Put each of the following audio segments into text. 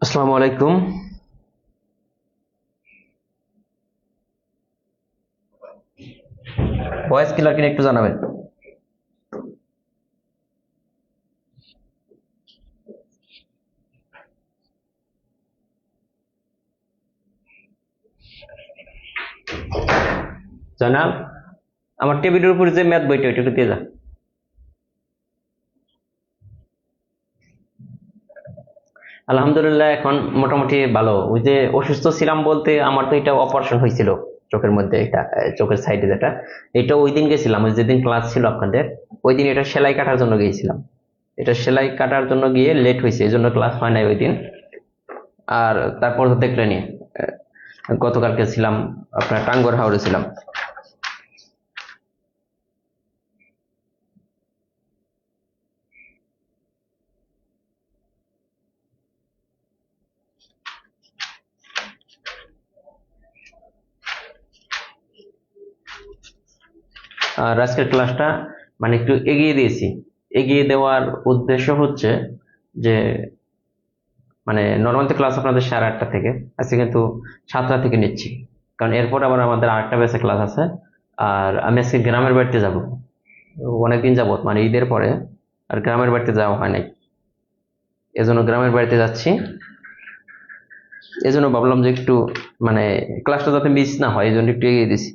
আসসালামু আলাইকুম। Voice clear কিনা একটু জানাবেন। জানাব, আমার টেবিলের উপর যে ম্যাথ বইটা ওইটা দিয়ে যা। আলহামদুলিল্লাহ, এখন মোটামুটি ভালো। ওই যে অসুস্থ ছিলাম বলতে, আমার তো এটা অপারেশন হয়েছিল চোখের মধ্যে, এটা চোখের সাইডে যেটা, এটা ওই দিন গেছিলাম, ওই যেদিন ক্লাস ছিল আপনাদের, ওই দিন এটা সেলাই কাটার জন্য গিয়েছিলাম। এটা সেলাই কাটার জন্য গিয়ে লেট হয়েছে, এই জন্য ক্লাস হয় নাই ওই দিন। আর তারপর তো দেখলেনি, গতকালকে ছিলাম আপনার টাঙ্গর হাওড়ে ছিলাম। আর আজকের ক্লাসটা মানে একটু এগিয়ে দিয়েছি। এগিয়ে দেওয়ার উদ্দেশ্য হচ্ছে যে, মানে নর্মাল ক্লাস আপনাদের 8:30 থেকে, আজকে কিন্তু 7টা থেকে নিচ্ছি, কারণ এরপর আবার আমাদের আরেকটা বেসে ক্লাস আছে। আর আমি আজকে গ্রামের বাড়িতে যাব, অনেকদিন যাবত মানে ঈদের পরে আর গ্রামের বাড়িতে যাওয়া হয় নাই, এজন্য গ্রামের বাড়িতে যাচ্ছি। এজন্য ভাবলাম যে একটু মানে ক্লাসটা যাতে মিস না হয়, এই জন্য একটু এগিয়ে দিছি।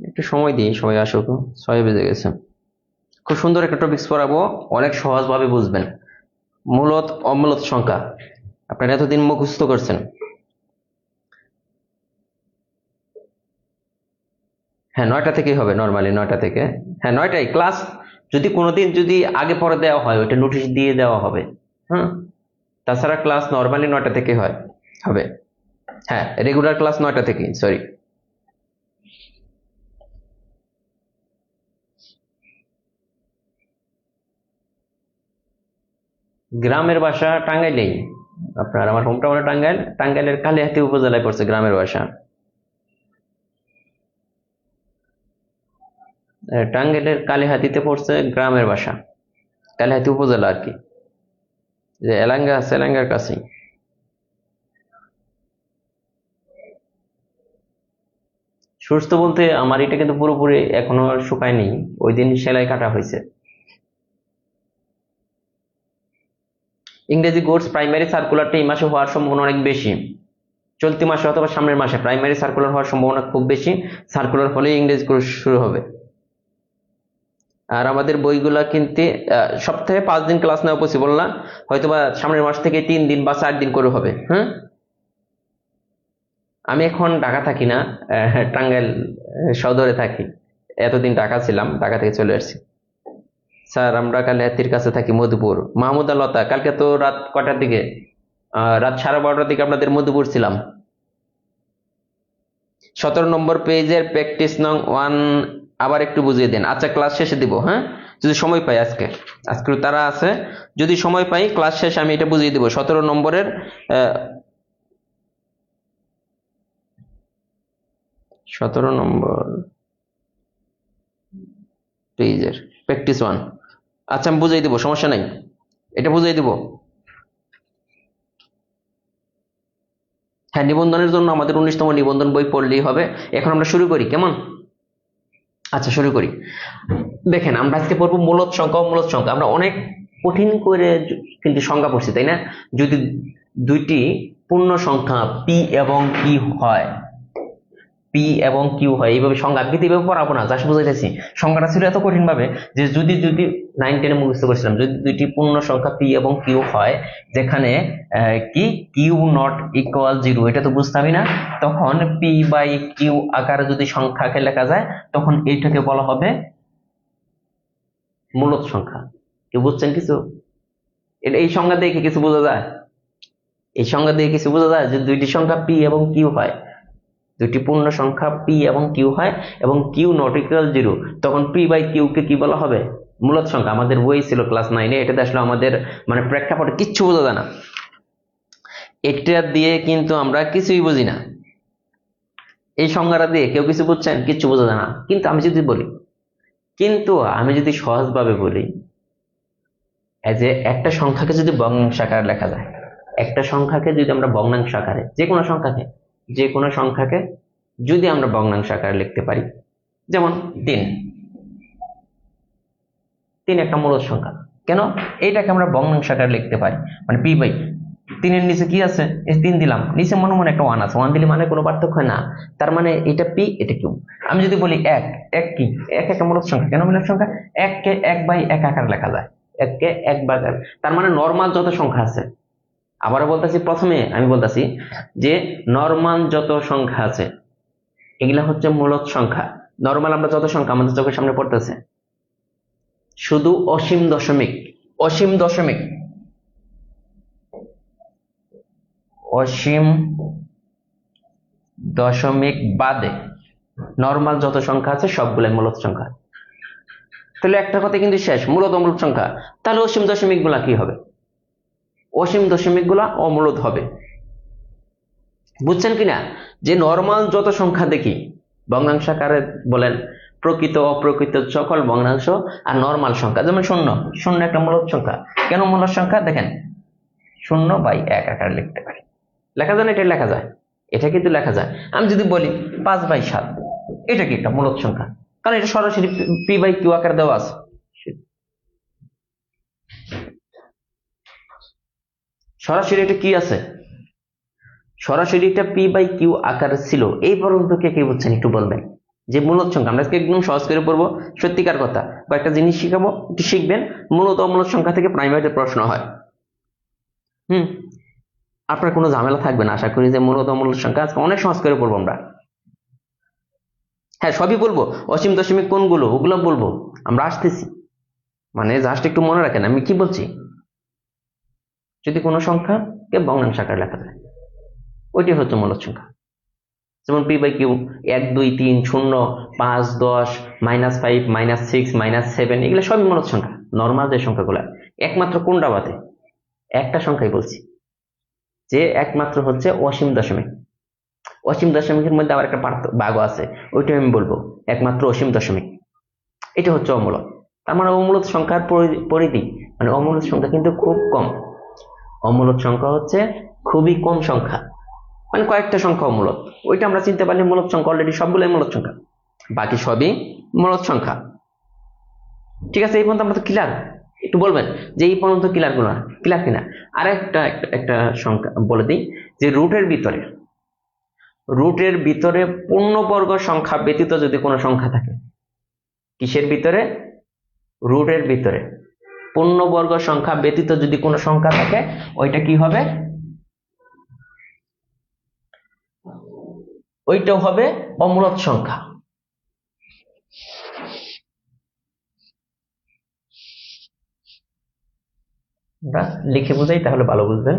একটু সময় দিই, সবাই আসুক। 6 বেজে গেছে। খুব সুন্দর একটা টপিক্স পড়াবো, অনেক সহজভাবে বুঝবেন। মূলত অমূলত সংখ্যা আপনারা এতদিন মুখস্থ করছেন। হ্যাঁ 9টা থেকেই হবে, নর্মালি 9টা থেকে। হ্যাঁ 9টাই ক্লাস, যদি কোনোদিন যদি আগে পরে দেওয়া হয় ওইটা নোটিশ দিয়ে দেওয়া হবে। হ্যাঁ, তাছাড়া ক্লাস নর্মালি 9টা থেকে হয় হবে। হ্যাঁ রেগুলার ক্লাস 9টা থেকে, সরি। গ্রামের বাসা টাঙ্গাইলেই। আপনার আমার হোম টাউনে টাঙ্গাইল, টাঙ্গাইলের কালিহাতী উপজেলায় পড়ছে গ্রামের বাসা। টাঙ্গাইলের কালিহাতীতে পড়ছে গ্রামের বাসা, কালিহাতী উপজেলা আর কি, যে এলাঙ্গা আছে এলাঙ্গার কাছেই। সুস্থ বলতে আমার এটা কিন্তু পুরোপুরি এখনো শুকায়নি, ওই দিন সেলাই কাটা হয়েছে। ইংরেজি কোর্স প্রাইমারি সার্কুলারটা এই মাসে হওয়ার সম্ভাবনা অনেক বেশি, চলতি মাসে অথবা সামনের মাসে প্রাইমারি সার্কুলার হওয়ার সম্ভাবনা খুব বেশি। সার্কুলার হলে ইংরেজি কোর্স শুরু হবে। আর আমাদের বইগুলা কিনতে সপ্তাহে 5 দিন ক্লাস নেওয়া পসিবল না, হয়তোবা সামনের মাস থেকে 3 দিন বা 4 দিন করে হবে। হ্যাঁ, আমি এখন ঢাকা থাকি না, টাঙ্গাইল সদরে থাকি। এতদিন ঢাকা ছিলাম, ঢাকা থেকে চলে আসছি। স্যার আমরা কালিহাতীর কাছে থাকি, মধুপুর। মাহমুদা লতা, কালকে তো রাত কটার দিকে? রাত 12:30টার দিকে আপনাদের মধুপুর ছিলাম। 17 নম্বর পেজের প্র্যাকটিস নং 1 আবার একটু বুঝিয়ে দেন। আচ্ছা ক্লাস শেষে দিব, হ্যাঁ যদি সময় পাই। আজকে আজকে তারা আছে, যদি সময় পাই ক্লাস শেষে আমি এটা বুঝিয়ে দিব। 17 নম্বরের 17 নম্বর পেজের প্র্যাকটিস 1। আচ্ছা আমি বুঝিয়ে দিব, সমস্যা নাই, এটা বুঝিয়ে দিব। হ্যাঁ নিবন্ধনের জন্য আমাদের 19তম নিবন্ধন বই পড়লেই হবে। এখন আমরা শুরু করি, কেমন? আচ্ছা শুরু করি। দেখেন আমরা আজকে পড়বো মূলদ সংখ্যা ও মূলদ সংখ্যা। আমরা অনেক কঠিন করে কিন্তু সংখ্যা পড়ছি, তাই না? যদি দুইটি পূর্ণ সংখ্যা পি এবং কিউ হয়, পি এবং কিউ হয়, এইভাবে সংখ্যা কিন্তু এইভাবে পড়াবো না, জাস্ট বুঝাইতেছি। সংখ্যাটা ছিল এত কঠিন ভাবে যে যদি যদি 9-10 মুখস্থ করেছিলাম, যদি দুইটি পূর্ণ সংখ্যা পি এবং কিউ হয়, যেখানে কি কিউ নট ইকুয়াল 0, এটা তো বুঝতামই না, তখন পি বাই কিউ আকারে যদি সংখ্যাকে লেখা যায় তখন এইটাকে বলা হবে মূলদ সংখ্যা। কেউ বুঝছেন কিছু? এটা এই সংজ্ঞা দিয়ে কিছু বোঝা যায়? এই সংজ্ঞা দিয়ে কিছু বোঝা যায় যে দুইটি সংখ্যা পি এবং কিউ হয়, দুইটি পূর্ণ সংখ্যা পি এবং কিউ হয় এবং কিউ নট ইকুয়াল 0, তখন পি বাই কিউ কে কি বলা হবে? মূলদ সংখ্যা। আমাদের বই ছিল ক্লাস 9-এ, এটাতে আসলে আমাদের মানে প্রেক্ষাপটে কিচ্ছু বোঝা যায় না, এটা দিয়ে কিন্তু আমরা কিছুই বুঝি না। এই সংজ্ঞাটা দিয়ে কেউ কিছু বুঝছেন? কিচ্ছু বোঝা যায় না। কিন্তু আমি যদি সহজভাবে বলি, যে একটা সংখ্যাকে যদি ভগ্নাংশ আকারে লেখা যায়, একটা সংখ্যাকে যদি আমরা ভগ্নাংশ আকারে, যে কোনো সংখ্যাকে যদি আমরা ভগ্নাংশ আকারে লিখতে পারি, যেমন 3, 3 একটা মূলদ সংখ্যা। কেন? এইটাকে আমরা ভগ্নাংশ আকারে লিখতে পারি, মানে পি বাই 3-এর নিচে কি আছে? 3 দিলাম, নিচে মনে মনে একটা 1 আছে, 1 দিলে মানে কোনো পার্থক্য হয় না, তার মানে এটা পি এটা কিউ। আমি যদি বলি এক, এক কি? এক একটা মূলদ সংখ্যা। কেন মূলদ সংখ্যা? এককে 1/1 আকারে লেখা যায়, এককে 1/1, তার মানে নরমাল যত সংখ্যা আছে। আবারও বলতেছি, প্রথমে আমি বলতেছি যে নরমাল যত সংখ্যা আছে এগুলা হচ্ছে মূলদ সংখ্যা। নরমাল আমরা যত সংখ্যা আমাদের চোখের সামনে পড়তেছে, শুধু অসীম দশমিক, অসীম দশমিক, অসীম দশমিক বাদে নরমাল যত সংখ্যা আছে সবগুলাই মূলদ সংখ্যা। তাহলে একটা কথা কিন্তু শেষ, মূলদ অমূলদ সংখ্যা। তাহলে অসীম দশমিক গুলা কি হবে? অসীম দশমিক গুলা অমূলদ হবে। বুঝছেন কিনা? যে নরমাল যত সংখ্যা দেখি ভগ্নাংশ আকারে বলেন, প্রকৃত অপ্রকৃত সকল ভগ্নাংশ, আর নরমাল সংখ্যা যেমন শূন্য, শূন্য একটা মূলদ সংখ্যা। কেন মূলদ সংখ্যা? দেখেন 0/1 আকারে লিখতে পারি, লেখা যায় না? এটা লেখা যায়, এটা কিন্তু লেখা যায়। আমি যদি বলি 5/7, এটা কি একটা মূলদ সংখ্যা? কারণ এটা সরাসরি পি বাই কিউ আকারে দেওয়া আছে। সরাসরি এটা কি আছে? সরাসরি এটা পি বাই কিউ আকারে ছিল। এই পর্যন্ত কে কে বুঝছেন একটু বলবেন? যে মূলদ সংখ্যা আমরা আজকে একদম সহজ করে পড়বো, সত্যিকার কথা কয়েকটা জিনিস শিখাবো, একটু শিখবেন। মূলত অমূলদ সংখ্যা থেকে প্রাইমারিতে প্রশ্ন হয়। আপনার কোনো ঝামেলা থাকবে না, আশা করি যে মূলত অমূলদ সংখ্যা আজকে অনেক সহজ করে পড়বো আমরা। হ্যাঁ সবই বলবো, অসীম দশমিক কোনগুলো ওগুলো বলবো, আমরা আসতেছি। মানে জাস্ট একটু মনে রাখেন আমি কি বলছি। যদি কোনো সংখ্যাকে ভগ্নাংশ আকারে লেখা যায় ওইটি হচ্ছে মূলদ সংখ্যা। যেমন p/q 1 2 3 0 5 10 -5 -6 -7 এগুলো সবই মূলদ সংখ্যা। নর্মাল যে সংখ্যাগুলো একমাত্র কোনটা বাদে, একটা সংখ্যাই বলছি যে একমাত্র হচ্ছে অসীম দশমিক। অসীম দশমিকের মধ্যে আবার একটা ভাগও আছে, ওইটা আমি বলবো একমাত্র অসীম দশমিক, এটা হচ্ছে অমূলদ। তার মানে অমূলদ সংখ্যার পরিধি, মানে অমূলদ সংখ্যা কিন্তু খুব কম। অমূলদ সংখ্যা হচ্ছে খুবই কম সংখ্যা, মানে কয়েকটা সংখ্যা অমূলদ। ওইটা আমরা চিনতে পারলে মূলদ সংখ্যা অলরেডি সবগুলোই মূলদ সংখ্যা, বাকি সবই মূলদ সংখ্যা। ঠিক আছে, এই পর্যন্ত আমরা তো ক্লিয়ার? একটু বলবেন যে এই পর্যন্ত ক্লিয়ার কিনা। আর একটা সংখ্যা বলে দিই, যে রুটের ভিতরে পূর্ণবর্গ সংখ্যা ব্যতীত যদি কোনো সংখ্যা থাকে, কিসের ভিতরে? রুটের ভিতরে পূর্ণবর্গ সংখ্যা ব্যতীত যদি কোনো সংখ্যা থাকে ওইটা কি হবে? ওইটাও হবে অমূলদ সংখ্যা। আমরা লিখে বুঝাই তাহলে ভালো বুঝবেন।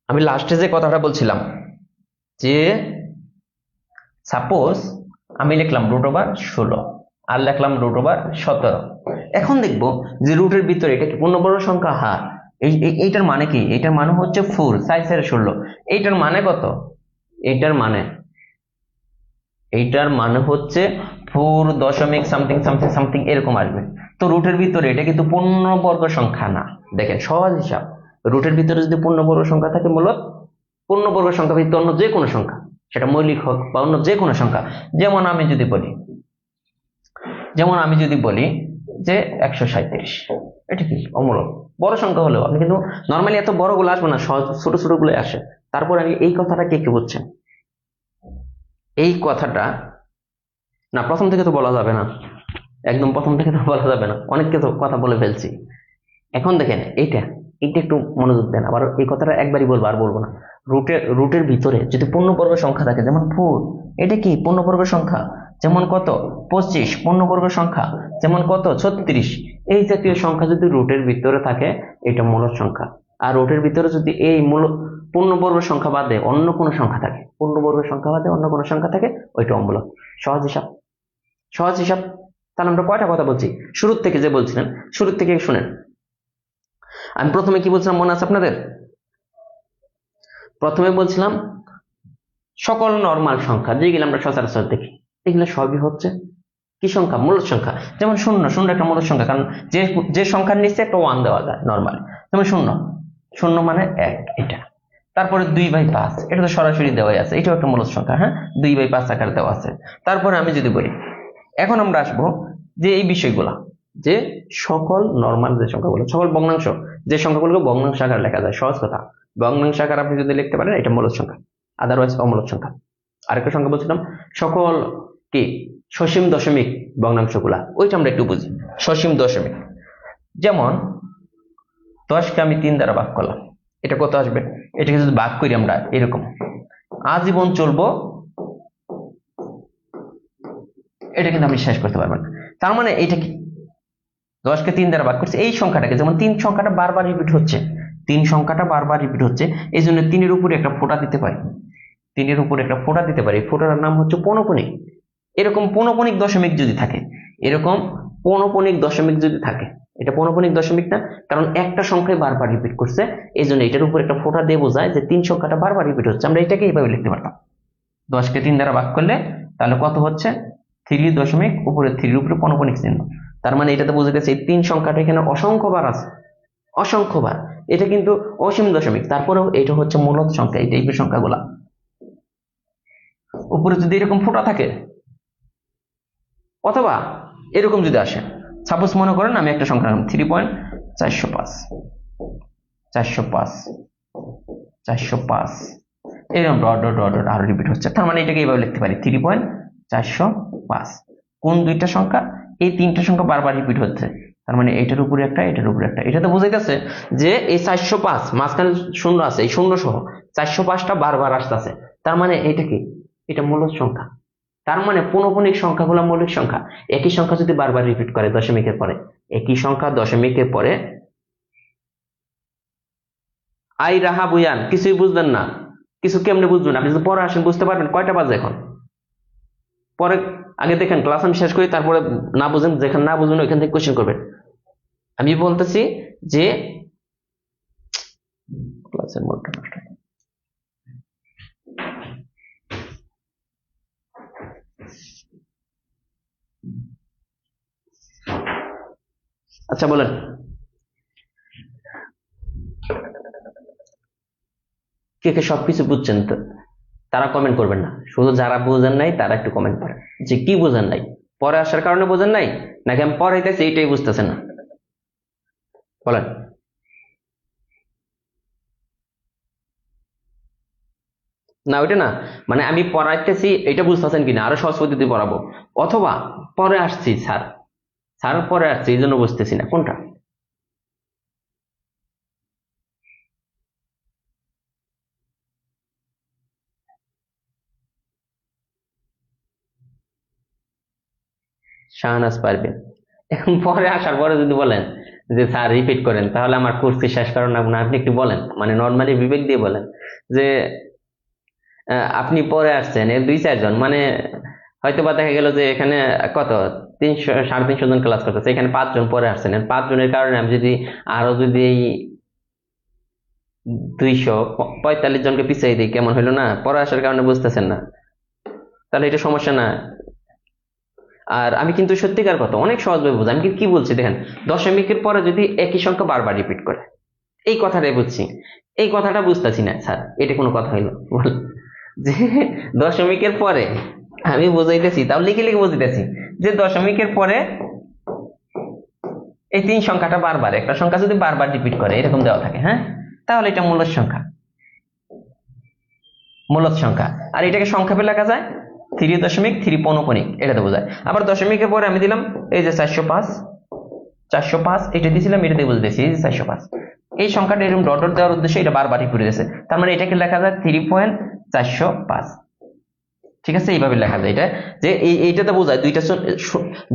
আমি লাস্টে যে কথাটা বলছিলাম যে সাপোজ আমি লিখলাম √16 আর লিখলাম √17, এখন দেখবো যে রুটের ভিতরে এটা কি পূর্ণবর্গ সংখ্যা? হ্যাঁ। এইটার মানে কি? এটার মানে হচ্ছে 4 6 16। এইটার মানে কত? এইটার মানে হচ্ছে 4 দশমিক সামথিং সামথিং সামথিং এরকম আসবে। তো রুটের ভিতরে এটা কিন্তু পূর্ণবর্গ সংখ্যা না। দেখেন সহজ হিসাব, রুটের ভিতরে যদি পূর্ণবর্গ সংখ্যা থাকে, মূলত পূর্ণবর্গ সংখ্যা ভিত্তিক অন্য যে কোনো সংখ্যা, সেটা মৌলিক হোক বা অন্য যে কোনো সংখ্যা, যেমন আমি যদি বলি যে 137, এটা কি অমূলক? বড় সংখ্যা হলেও আপনি কিন্তু নর্মালি এত বড় গুলো আসবে না, ছোট ছোট গুলো আসে। তারপর আমি এই কথাটা কে কে বুঝছেন? এই কথাটা না প্রথম থেকে তো বলা যাবে না, একদম প্রথম থেকে তো বলা যাবে না, অনেককে তো কথা বলে ফেলছি। এখন দেখেন এইটা একটু মনোযোগ দেন, আবার এই কথাটা একবারই বলবো আর বলবো না। রুটের ভিতরে যদি পূর্ণবর্গ সংখ্যা থাকে, যেমন 4, এটা কি পূর্ণবর্গ সংখ্যা? যেমন কত? 25 পূর্ণবর্গ সংখ্যা, যেমন কত? 36। এই জাতীয় সংখ্যা যদি রুটের ভিতরে থাকে এটা মূলদ সংখ্যা। আর রুটের ভিতরে যদি এই পূর্ণবর্গ সংখ্যা বাদে অন্য কোনো সংখ্যা থাকে, ওইটা অমূলদ। সহজ হিসাব। তাহলে আমরা কয়টা কথা বলছি? শুরুর থেকে যে বলছিলেন, শুরুর থেকে শুনেন। আমি প্রথমে কি বলছিলাম মনে আছে আপনাদের? প্রথমে বলছিলাম সকল নরমাল সংখ্যা যেগুলো আমরা সচরাচর দেখি, এগুলো সবই হচ্ছে কি সংখ্যা? মূলদ সংখ্যা। যেমন 0 একটা মূলদ সংখ্যা, কারণ যে সংখ্যার নিচে একটা 1 দেওয়া যায় নরমালি। যেমন 0 মানে 1, এটা। তারপরে 2/5, এটা তো সরাসরি দেওয়াই আছে, এটাও একটা মূলদ সংখ্যা। হ্যাঁ, 2/5 আকারে দেওয়া আছে। তারপরে আমি যদি বলি, এখন আমরা আসবো যে এই বিষয়গুলা, যে সকল নরমাল যে সংখ্যাগুলো, সকল ভগ্নাংশ যে সংখ্যাগুলোকে ভগ্নাংশ আকারে লেখা যায়, সহজ কথা ভগ্নাংশ আকারে আপনি যদি লিখতে পারেন এটা মূলদ সংখ্যা, আদারওয়াইজ অমূলদ সংখ্যা। আরেকটা সংখ্যা বলছিলাম সকল কি সসীম দশমিক ভগ্নাংশগুলা, ওইটা আমরা একটু বুঝি। সসীম দশমিক, যেমন 10কে আমি 3 দ্বারা ভাগ করলাম, এটা কত আসবে? এটাকে যদি ভাগ করি আমরা এরকম, আজীবন চলবো, এটা কিন্তু আপনি শেষ করতে পারবেন না। তার মানে এটা কি? 10কে 3 দ্বারা ভাগ করছে, এই সংখ্যাটাকে, যেমন 3 সংখ্যাটা বারবার রিপিট হচ্ছে, এই জন্য 3-এর উপরে একটা ফোঁটা দিতে পারি, ফোঁটার নাম হচ্ছে পৌনঃপুনিক। এরকম পৌনঃপুনিক দশমিক যদি থাকে, এটা পৌনঃপুনিক দশমিক না, কারণ একটা সংখ্যায় বারবার রিপিট করছে, এই জন্য এটার উপর একটা ফোঁটা দিয়ে বোঝায় যে 3 সংখ্যাটা বারবার রিপিট হচ্ছে। আমরা এটাকে এইভাবে লিখতে পারতাম, 10কে 3 দ্বারা ভাগ করলে তাহলে কত হচ্ছে? 3 দশমিক উপরে 3 উপরে পৌনঃপুনিক চিহ্ন। তার মানে এটাতে বোঝা গেছে এই 3 সংখ্যাটা এখানে অসংখ্যবার আছে, অসংখ্যবার। এটা কিন্তু অসীম দশমিক, তারপরেও এটা হচ্ছে মূলদ সংখ্যা। এই টাইপের সংখ্যাগুলা উপরে যদি এরকম ফোঁটা থাকে, অথবা এরকম যদি আসে, সাপোজ মনে করেন আমি একটা সংখ্যা 3.405, 405 405 এরকম ডট ডট ডট ডট আরো রিপিট হচ্ছে। তার মানে এটাকে এইভাবে লিখতে পারি 3.405। কোন দুইটা সংখ্যা? এই তিনটা সংখ্যা বারবার রিপিট হচ্ছে, তার মানে এটার উপরে একটা এটার উপরে একটা। এটা তো বুঝাইতেছে যে এই 405 মাঝখানে শূন্য আছে, এই শূন্য সহ 405টা বারবার আসতেছে। তার মানে এটা কি? এটা মূলদ সংখ্যা। তার মানে পৌনঃপুনিক সংখ্যাগুলো মৌলিক সংখ্যা। একই সংখ্যা যদি বারবার রিপিট করে দশমিকের পরে, একই সংখ্যা দশমিকের পরে, আই রাহা বুয়ান কিছুই বুঝবেন না, কিছু কেমনে বুঝবেন? আপনি যদি পরে আসেন বুঝতে পারবেন। কয়টা বাজে এখন? পরে আগে দেখেন ক্লাস আমি শেষ করি, তারপরে না বুঝেন, যেখানে না বুঝবেন ওইখান থেকে কোশ্চেন করবেন। আমি বলতেছি যে ক্লাসের মোডটা নষ্ট। আচ্ছা বলেন, কে কে সবকিছু বুঝছেন? তো তারা কমেন্ট করবেন না, শুধু যারা বুঝেন নাই তারা একটু কমেন্ট করেন যে কি বুঝেন নাই। পরে আসার কারণে বুঝেন নাই, নাকি আমি পড়াইতেছি এইটাই বুঝতেছেন না? বলেন। না ওইটা না, মানে আমি পড়াইতেছি এটা বুঝতেছেন কিনা, আরো সহজ পদ্ধতি পড়াবো, অথবা পরে আসছি স্যার, স্যার পরে আসছি এই জন্য বুঝতেছি না, কোনটা? শাহনাজ পারবেন। এখন পরে আসার পরে যদি বলেন যে স্যার রিপিট করেন, তাহলে আমার কোর্সকে শেষ করার না। আপনি একটু বলেন, মানে নর্মালি বিবেক দিয়ে বলেন যে আপনি পরে আসছেন এর 2-4 জন, মানে হয়তো বা দেখা গেল যে এখানে কত 300-350 জন ক্লাস করতেছে, এখানে 5 জন পরে আসছেন। 5 জনের কারণে আমি যদি আরো যদি এই 245 জনকে পিছিয়ে দিই, কেমন হইলো না? পরে আসার কারণে বুঝতেছেন না, তাহলে এটা সমস্যা না। আর আমি কিন্তু সত্যিকার কথা অনেক সহজভাবে বুঝি। আমি কি বলছি দেখেন, দশমিকের পরে যদি একই সংখ্যা বারবার রিপিট করে, এই কথাটাই বুঝছি। এই কথাটা বুঝতেছি না স্যার, এটা কোনো কথা হইলো? যে দশমিকের পরে আমি বুঝাইতেছি, তাও লিখে লিখে বুঝাইতেছি যে দশমিকের পরে এই 3 সংখ্যাটা বারবার, একটা সংখ্যা যদি বারবার রিপিট করে এরকম দেওয়া থাকে, হ্যাঁ, তাহলে এটা মূলদ সংখ্যা, মূলদ সংখ্যা। আর এটাকে সংক্ষেপে লেখা যায় 3.3 পৌনঃপুনিক, এটা তো বোঝায়। আবার দশমিকের পরে আমি দিলাম এই যে 405, 405 এটা দিয়েছিলাম, এটা দিয়ে বুঝতেছি এই যে 405। এই সংখ্যাটা এরকম ডট ডট দেওয়ার উদ্দেশ্যে এটা বারবারই ঘুরে গেছে, তার মানে এটাকে লেখা যায় 3.405। ঠিক আছে, এইভাবে লেখা যায় এটা, যে এইটাতে বোঝায়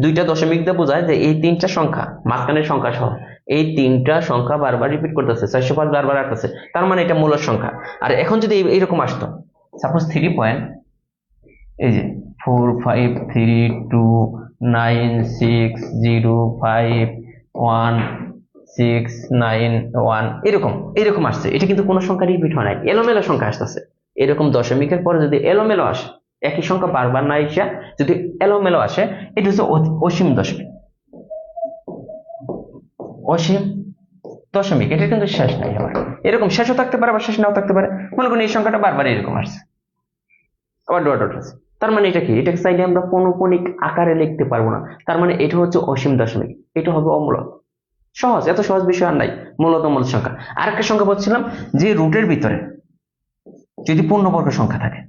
দুইটা দশমিক দিয়ে বোঝায় যে এই 3টা সংখ্যা মাঝখানের সংখ্যা সহ এই 3টা সংখ্যা বারবার রিপিট করতেছে, 405 বারবার আসতেছে, তার মানে এটা মূলদ সংখ্যা। আর এখন যদি এইরকম আসতো, সাপোজ 3.45329605161 এরকম এরকম আসছে, এটা কিন্তু কোনো সংখ্যা রিপিট হয় নাই, এলোমেলো সংখ্যা আসতেছে। এরকম দশমিকের পরে যদি এলোমেলো আসে, একই সংখ্যা বারবার না এসে যদি এলোমেলো আসে, এটা হচ্ছে অসীম দশমিক। অসীম দশমিক, এটা কিন্তু শেষ নাই। আবার এরকম শেষও থাকতে পারে, আবার শেষ নাও থাকতে পারে। মনে করুন এই সংখ্যাটা বারবার এরকম আসছে, আবার ডট ডট আছে, তার মানে এটা কি? এটাকে চাইলে আমরা পৌনঃপুনিক আকারে লিখতে পারবো না, তার মানে এটা হচ্ছে অসীম দশমিক, এটা হবে অমূলদ। সহজ, এত সহজ বিষয় আর নাই। মূলত মূলদ সংখ্যা। আরেকটা সংখ্যা বলছিলাম যে রুটের ভিতরে যদি পূর্ণবর্গ সংখ্যা থাকে,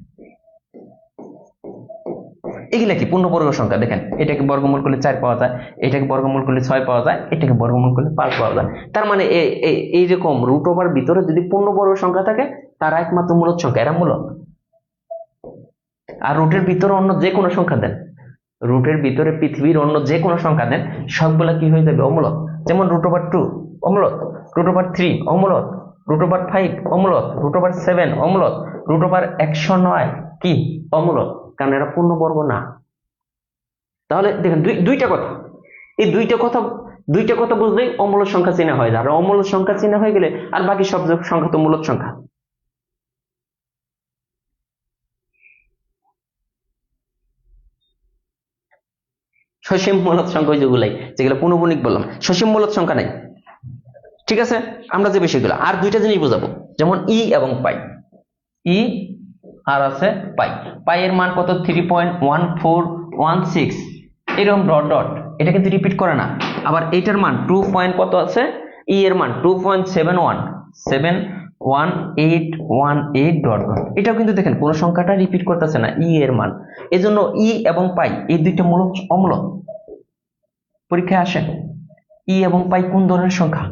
এগুলা কি পূর্ণবর্গ সংখ্যা? দেখেন এটাকে বর্গমূল করলে 4 পাওয়া যায়, এটাকে বর্গমূল করলে 6 পাওয়া যায়, এটাকে বর্গমূল করলে 5 পাওয়া যায়। তার মানে এইরকম রুট ওভার ভিতরে যদি পূর্ণবর্গ সংখ্যা থাকে, তারা একমাত্র মূলদ সংখ্যা, এরা মূলদ। আর রুটের ভিতরে অন্য যে কোনো সংখ্যা দেন, রুটের ভিতরে পৃথিবীর অন্য যে কোনো সংখ্যা দেন, সবগুলা কি হয়ে যাবে? অমূলদ। যেমন √2 অমূলদ, √3 অমূলদ, √5 অমূলদ, √7 অমূলদ, √109 কি অমূলদ, কারণ এরা পূর্ণবর্গ না। তাহলে দেখেন দুইটা কথা, এই দুইটা কথা বুঝলেই অমূলদ সংখ্যা চেনা হয়ে যায়। আর অমূলদ সংখ্যা চেনা হয়ে গেলে আর বাকি সব সংখ্যা তো মূলদ সংখ্যা। সসীম মূলদ সংখ্যা যেগুলাই, যেগুলো পৌনঃপুনিক বললাম, সসীম মূলদ সংখ্যা নাই। ঠিক আছে, আমরা যে বিষয়গুলো আর দুইটা জিনিস বোঝাবো, যেমন ই এবং পাই। ই আর আছে পাই। পাই এর মান কত? 3.1416 এরকম ডট ডট, এটা কিন্তু রিপিট করে না। আবার এইটার মান 2 পয়েন্ট কত আছে, ই এর মান 2.71 7118 ডট ডট। এটাও কিন্তু দেখেন কোন সংখ্যাটা রিপিট করতেছে না, ই এর মান। এজন্য ই এবং পাই এই দুইটা মূলক অমূলক। পরীক্ষায় আসে ই এবং পাই কোন ধরনের সংখ্যা,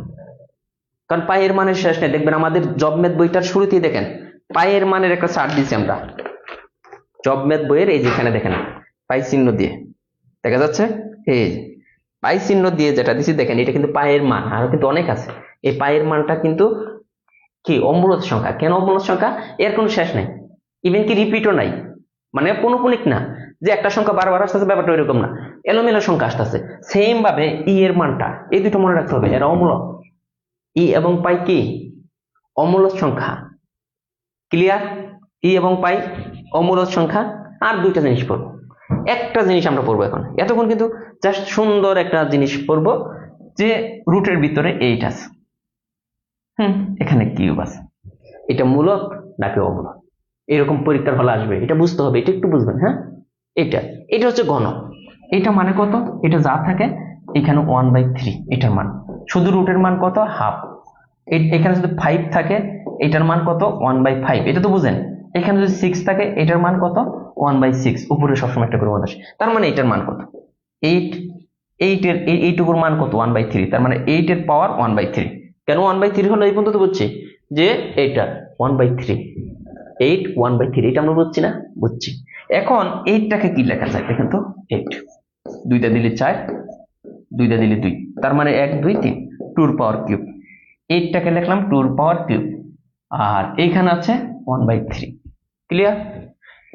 কারণ পাই এর মানের শেষ নেই। দেখবেন আমাদের জব ম্যাথ বইটার শুরুতেই দেখেন পাই এর মানের একটা চার্ট দিয়েছি আমরা জব ম্যাথ বইয়ের, এই যেখানে দেখেন পাই চিহ্ন দিয়ে দেখা যাচ্ছে, এই পাই চিহ্ন দিয়ে যেটা দিচ্ছি দেখেন, এটা কিন্তু পায়ের মান, আরো কিন্তু অনেক আছে। এই পায়ের মানটা কিন্তু কি অমূলত সংখ্যা। কেন অমূলত সংখ্যা? এর কোনো শেষ নাই, ইভেন কি রিপিটও নাই, মানে পৌনঃপুনিক না যে একটা সংখ্যা বারবার আসতেছে, ব্যাপারটা এরকম না, এলোমেলো সংখ্যা আসতেছে। সেম ভাবে ই এর মানটা, এই দুটো মনে রাখতে হবে, এরা অমূলক। ই এবং পাই কি অমূলক সংখ্যা। ক্লিয়ার? ই এবং পাই অমূলক সংখ্যা। আর দুইটা জিনিস পড়বো, একটা জিনিস আমরা পড়বো এখন, এতক্ষণ কিন্তু জাস্ট সুন্দর একটা জিনিস পড়বো যে রুটের ভিতরে 8 আছে, এখানে কিউব আছে, এটা মূলক নাকি অমূলক, এরকম পরীক্ষার হলে আসবে, এটা বুঝতে হবে, এটা একটু বুঝবেন। হ্যাঁ, এটা হচ্ছে ঘনক। এটা মানে কত? এটা যা থাকে এখানে 1/3 এটার মান, শুধু রুটের মান কত? হাফ। এখানে যদি 5 থাকে এটার মান কত? 1/5, এটা তো বুঝেন। এখানে যদি 6 থাকে এটার মান কত? 1/6, উপরে সবসময় একটা করে মনে আসে। তার মানে এটার মান কত? 8। এর এইটুকুর মান কত? 1/3, তার মানে 8 এর পাওয়ার 1/3। কেন 1/3 হলো এই পর্যন্ত বুঝছি যে এটা 1/3, 8 1/3, এটা আমরা বুঝছি না? বুঝছি। এখন 8টাকে কি লেখা যায় দেখেন তো, 8 দুইটা দিলে 4, দুইটা দিলে 2, তার মানে 1 2 3, 2 এর পাওয়ার কিউব। 8টাকে লিখলাম 2 এর পাওয়ার কিউব, আর এইখানে আছে 1/3। ক্লিয়ার?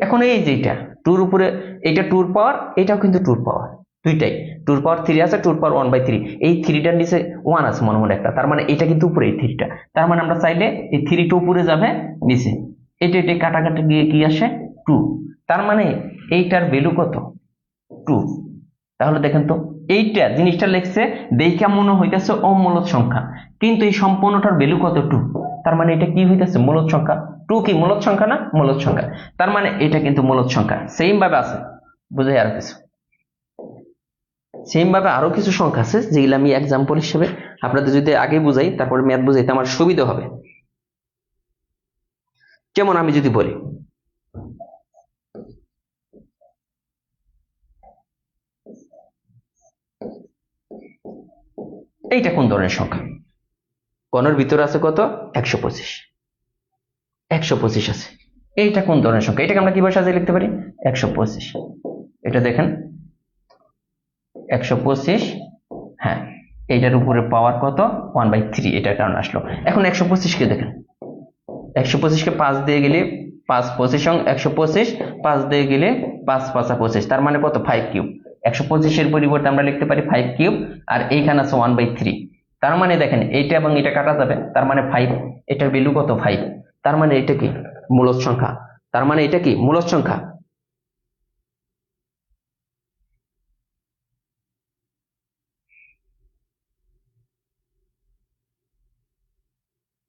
এখন এই যেটা 2 এর উপরে, এটা 2 এর পাওয়ার, এটাও কিন্তু 2 এর পাওয়ার, দুইটাই 2 এর পাওয়ার 3 আছে, 2 এর পাওয়ার 1/3। এই 3টার নিচে 1 আছে মনে মনে একটা, তার মানে এটা কিন্তু উপরে, এই 3টা, তার মানে আমরা চাইলে এই 3টা উপরে যাবে, নিচে এটা কাটাকাটি গিয়ে কি আসে? 2। তার মানে এইটার ভ্যালু কত? 2। তাহলে দেখেন তো এইটা জিনিসটা লেখছে দেখা মনে হইতেছে অমূলক সংখ্যা, কিন্তু এই সম্পূর্ণটার ভ্যালু কত? 2। তার মানে এটা কি হইতেছে? মূলক সংখ্যা। 2 কি মূলক সংখ্যা না? মূলক সংখ্যা। তার মানে এটা কিন্তু মূলক সংখ্যা। সেম ভাবে আছে, বুঝাই আরো কিছু, সেম ভাবে আরো কিছু সংখ্যা আছে যেগুলো আমি এক্সাম্পল হিসেবে আপনাদের যদি আগে বুঝাই, তারপরে ম্যাথ বুঝাইতে আমার সুবিধা হবে। যেমন আমি যদি বলি এইটা কোন ধরনের সংখ্যা? গণের ভিতরে আছে কত? 125, 125 আছে। এইটা কোন ধরনের সংখ্যা? এটাকে আমরা কিভাবে সাজিয়ে লিখতে পারি? 125, এটা দেখেন 125, হ্যাঁ, এইটার উপরে পাওয়ার কত? 1/3, এটার কারণে আসলো। এখন 125 কে দেখেন, 125 কে 5 দিয়ে গেলে 5 25 125, 5 দিয়ে গেলে 5 5 25, তার মানে কত? 5 কিউব। 125 এর পরিবর্তে আমরা লিখতে পারি 5 কিউব, আর এইখানে আছে 1/3। তার মানে দেখেন এইটা এবং এটা কাটা যাবে, তার মানে 5, এটার ভ্যালু কত? 5। তার মানে এটা কি? মূলদ সংখ্যা। তার মানে এটা কি? মূলদ সংখ্যা।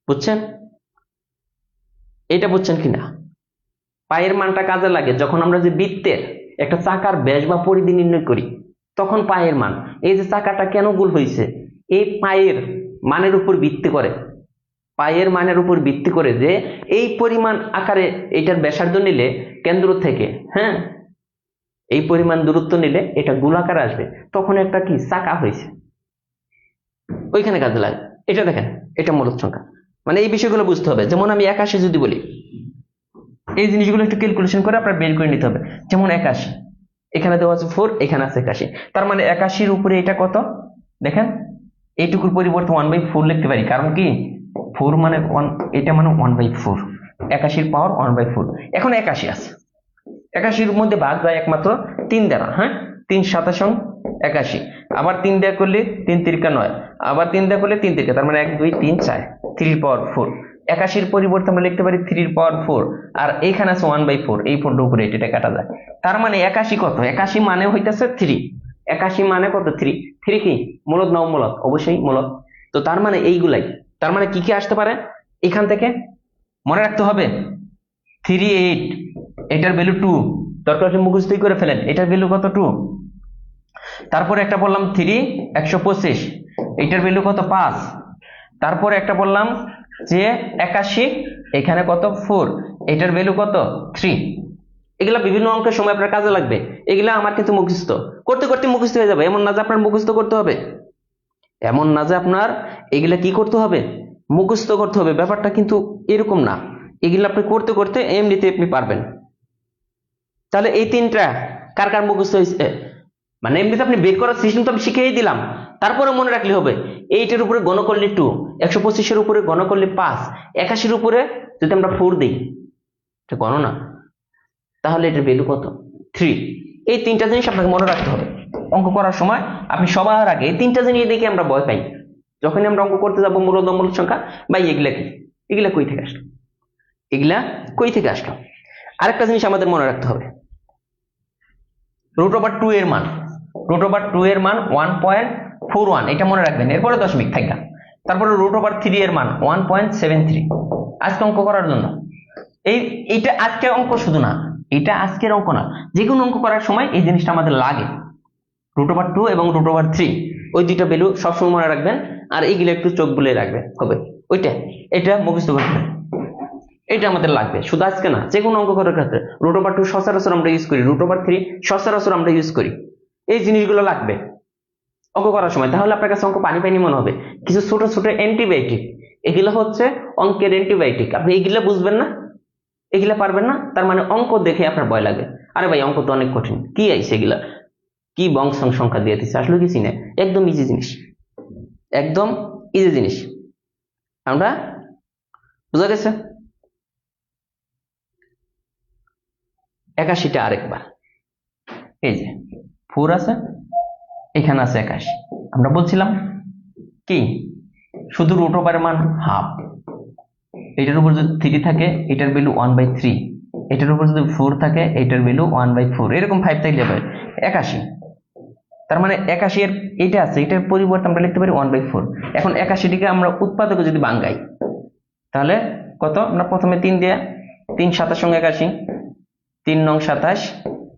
বুঝছেন? এটা বুঝছেন কিনা? পায়ের মানটা কাজে লাগে যখন আমরা যে বৃত্তের একটা চাকার ব্যাস বা পরিধি নির্ণয় করি, তখন পায়ের মান, এই যে চাকাটা কেন গোল হয়েছে, এই পায়ের মানের উপর ভিত্তি করে, পায়ের মানের উপর ভিত্তি করে যে এই পরিমাণ আকারে এটার ব্যাসার্ধ নিলে কেন্দ্র থেকে, হ্যাঁ, এই পরিমাণ দূরত্ব নিলে এটা গোলাকার আসবে, তখন একটা কি চাকা হয়েছে, ওইখানে কাজে লাগে। এটা দেখেন, এটা মূলদ সংখ্যা। মানে এই বিষয়গুলো বুঝতে হবে। যেমন আমি 81 যদি বলি, এই জিনিসগুলো একটু ক্যালকুলেশন করে আপনার বের করে নিতে হবে। যেমন 81, এখানে দেওয়া আছে 4, এখানে আছে 81, তার মানে 81-র উপরে এটা কত? দেখেন এইটুকুর পরিবর্তে 1/4 লিখতে পারি, কারণ কি 4 মানে 1, এটা মানে 1/4, 81-র পাওয়ার 1/4। এখন 81 আছে, 81-র মধ্যে ভাগ যায় একমাত্র 3 দ্বারা, হ্যাঁ, 3 27 81, আবার 3 দিয়ে করলে 3 তিরিকা 9, আবার 3 দিয়ে করলে 3 তিরিকা, তার মানে 1 2 3 4, 3 এর পাওয়ার 4। 81-র পরিবর্তে আমরা লিখতে পারি 3 এর পাওয়ার 4, আর এইখানে আছে 1/4, এই 4টার উপরে এটা কাটা যায়। তার মানে 81 কত? 81 মানে হইতেছে 3। 81 মানে কত? 3। 3 কি মূলদ না অমূলদ? অবশ্যই মূলদ। তো তার মানে এইগুলাই, তার মানে কি কি আসতে পারে এখান থেকে? মনে রাখতে হবে 3 8, এটার ভ্যালু 2, দরকার হলে মুখস্থই করে ফেলেন, এটার ভ্যালু কত? 2। তারপরে একটা বললাম 3 125, এটার ভ্যালু কত? 5। তারপরে একটা বললাম যে 81, এখানে কত 4, এটার ভ্যালু কত 3। এগুলা বিভিন্ন অঙ্কের সময় আপনার কাজে লাগবে। এগুলা আমার কিন্তু মুখস্থ করতে করতে মুখস্থ হয়ে যাবে, এমন না যে আপনার মুখস্থ করতে হবে, এমন না যে আপনার এগুলা কি করতে হবে, মুখস্থ করতে হবে, ব্যাপারটা কিন্তু এরকম না। এগুলা আপনি করতে করতে এমনিতে আপনি পারবেন। তাহলে এই তিনটা কার কার মুখস্থ হয়েছে, মানে এমনিতে আপনি বের করার সিস্টেম তো আমি শিখিয়ে দিলাম, তারপরে মনে রাখলে হবে। 8 এর উপরে গণ করলে 2, 125 এর উপরে গণ করলে 5, 81 এর উপরে যদি আমরা 4 দিই, এটা গণনা, তাহলে এটার ভ্যালু কত 3। এই তিনটা জিনিস আপনাকে মনে রাখতে হবে অঙ্ক করার সময়। আপনি সবার আগে এই তিনটা জিনিস দেখে আমরা ভয় পাই, যখনই আমরা অঙ্ক করতে যাবো মূলদ অমূলদ সংখ্যা, ভাই এগুলা কি, এগুলা কই থেকে আসলো, এগুলা কই থেকে আসলো। আরেকটা জিনিস আমাদের মনে রাখতে হবে, √2 এর মান, √2 এর মান 1.41, এটা মনে রাখবেন, এরপরে দশমিক থাকবে। তারপরে √3 এর মান 1.73। আজকে অঙ্ক করার জন্য এইটা আজকের অঙ্ক শুধু না, এটা আজকের অঙ্ক না, যে কোনো অঙ্ক করার সময় এই জিনিসটা আমাদের লাগে। √2 এবং √3 ওই দুইটা ভ্যালু সবসময় মনে রাখবেন, আর এইগুলো একটু চোখ বুলিয়ে রাখবেন হবে। এটা মুখস্থ করতে হবে, এটা আমাদের লাগবে শুধু আজকে না, যে কোনো অঙ্ক করার ক্ষেত্রে। √2 সচরাচর আমরা ইউজ করি, √3 সচরাচর আমরা ইউজ করি, এই জিনিসগুলো লাগবে অঙ্ক করার সময়। তাহলে আপনার কাছে অঙ্ক পানি পানি মনে হবে। কিছু ছোট ছোট অ্যান্টিবায়োটিক, এগুলো হচ্ছে অঙ্কের অ্যান্টিবায়োটিক। আপনি এইগুলা বুঝবেন না, এগুলা পারবেন না, তার মানে অঙ্ক দেখে আপনার ভয় লাগে, আরে ভাই অঙ্ক তো অনেক কঠিন, কি আইছে এগুলা, কি বংশ সংখ্যা দিয়ে দিচ্ছে, আসলে কিছু না, একদম ইজি জিনিস, একদম ইজি জিনিস। আমরা বুঝা গেছে। 81টা আরেকবার, এই যে 4 আছে, এখানে আছে 81, আমরা বলছিলাম কি শুধু √এর মান হাফ, এটার উপর যদি 3 থাকে এটার ভ্যালু 1/3, এটার উপর যদি 4 থাকে এটার ভ্যালু 1/4, এরকম 5 থাকলে হবে 81। তার মানে 81 এর এটা আছে, এটার পরিবর্তে আমরা লিখতে পারি 1/4। এখন 81টিকে আমরা উৎপাদকে যদি ভাঙাই, তাহলে কত, আমরা প্রথমে 3 দিয়ে, 3 7 সঙ্গে 81, 3 9 27,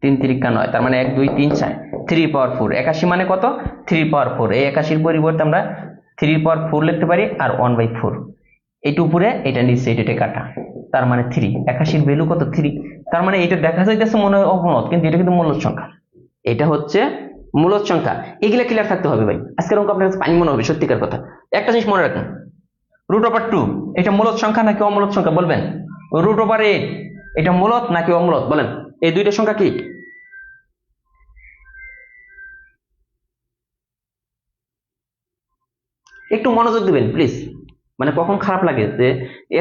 3 3 9, তার মানে 1 2 3 4, 3 পাওয়ার 4। 81 মানে কত 3 পাওয়ার 4, এই 81 এর পরিবর্তে আমরা 3 পাওয়ার 4 লিখতে পারি, আর 1/4, এটা উপরে এটা নিচে এটা কাটা, তার মানে 3। 81 এর ভ্যালু কত 3, তার মানে এটা দেখা যাইতেছে মনে হয় অমূলদ, কিন্তু এটা কিন্তু মূলদ সংখ্যা, এটা হচ্ছে মূলদ সংখ্যা। এগুলা ক্লিয়ার থাকতে হবে ভাই, আজকের অঙ্ক আপনার কাছে পানি মনে হবে, সত্যিকার কথা। একটা জিনিস মনে রাখুন, √2 এটা মূলদ সংখ্যা নাকি অমূলদ সংখ্যা বলবেন, √8 এটা মূলদ নাকি অমূলদ বলেন, এই দুইটা সংখ্যা কি, একটু মনোযোগ দিবেন প্লিজ। মানে কখন খারাপ লাগে যে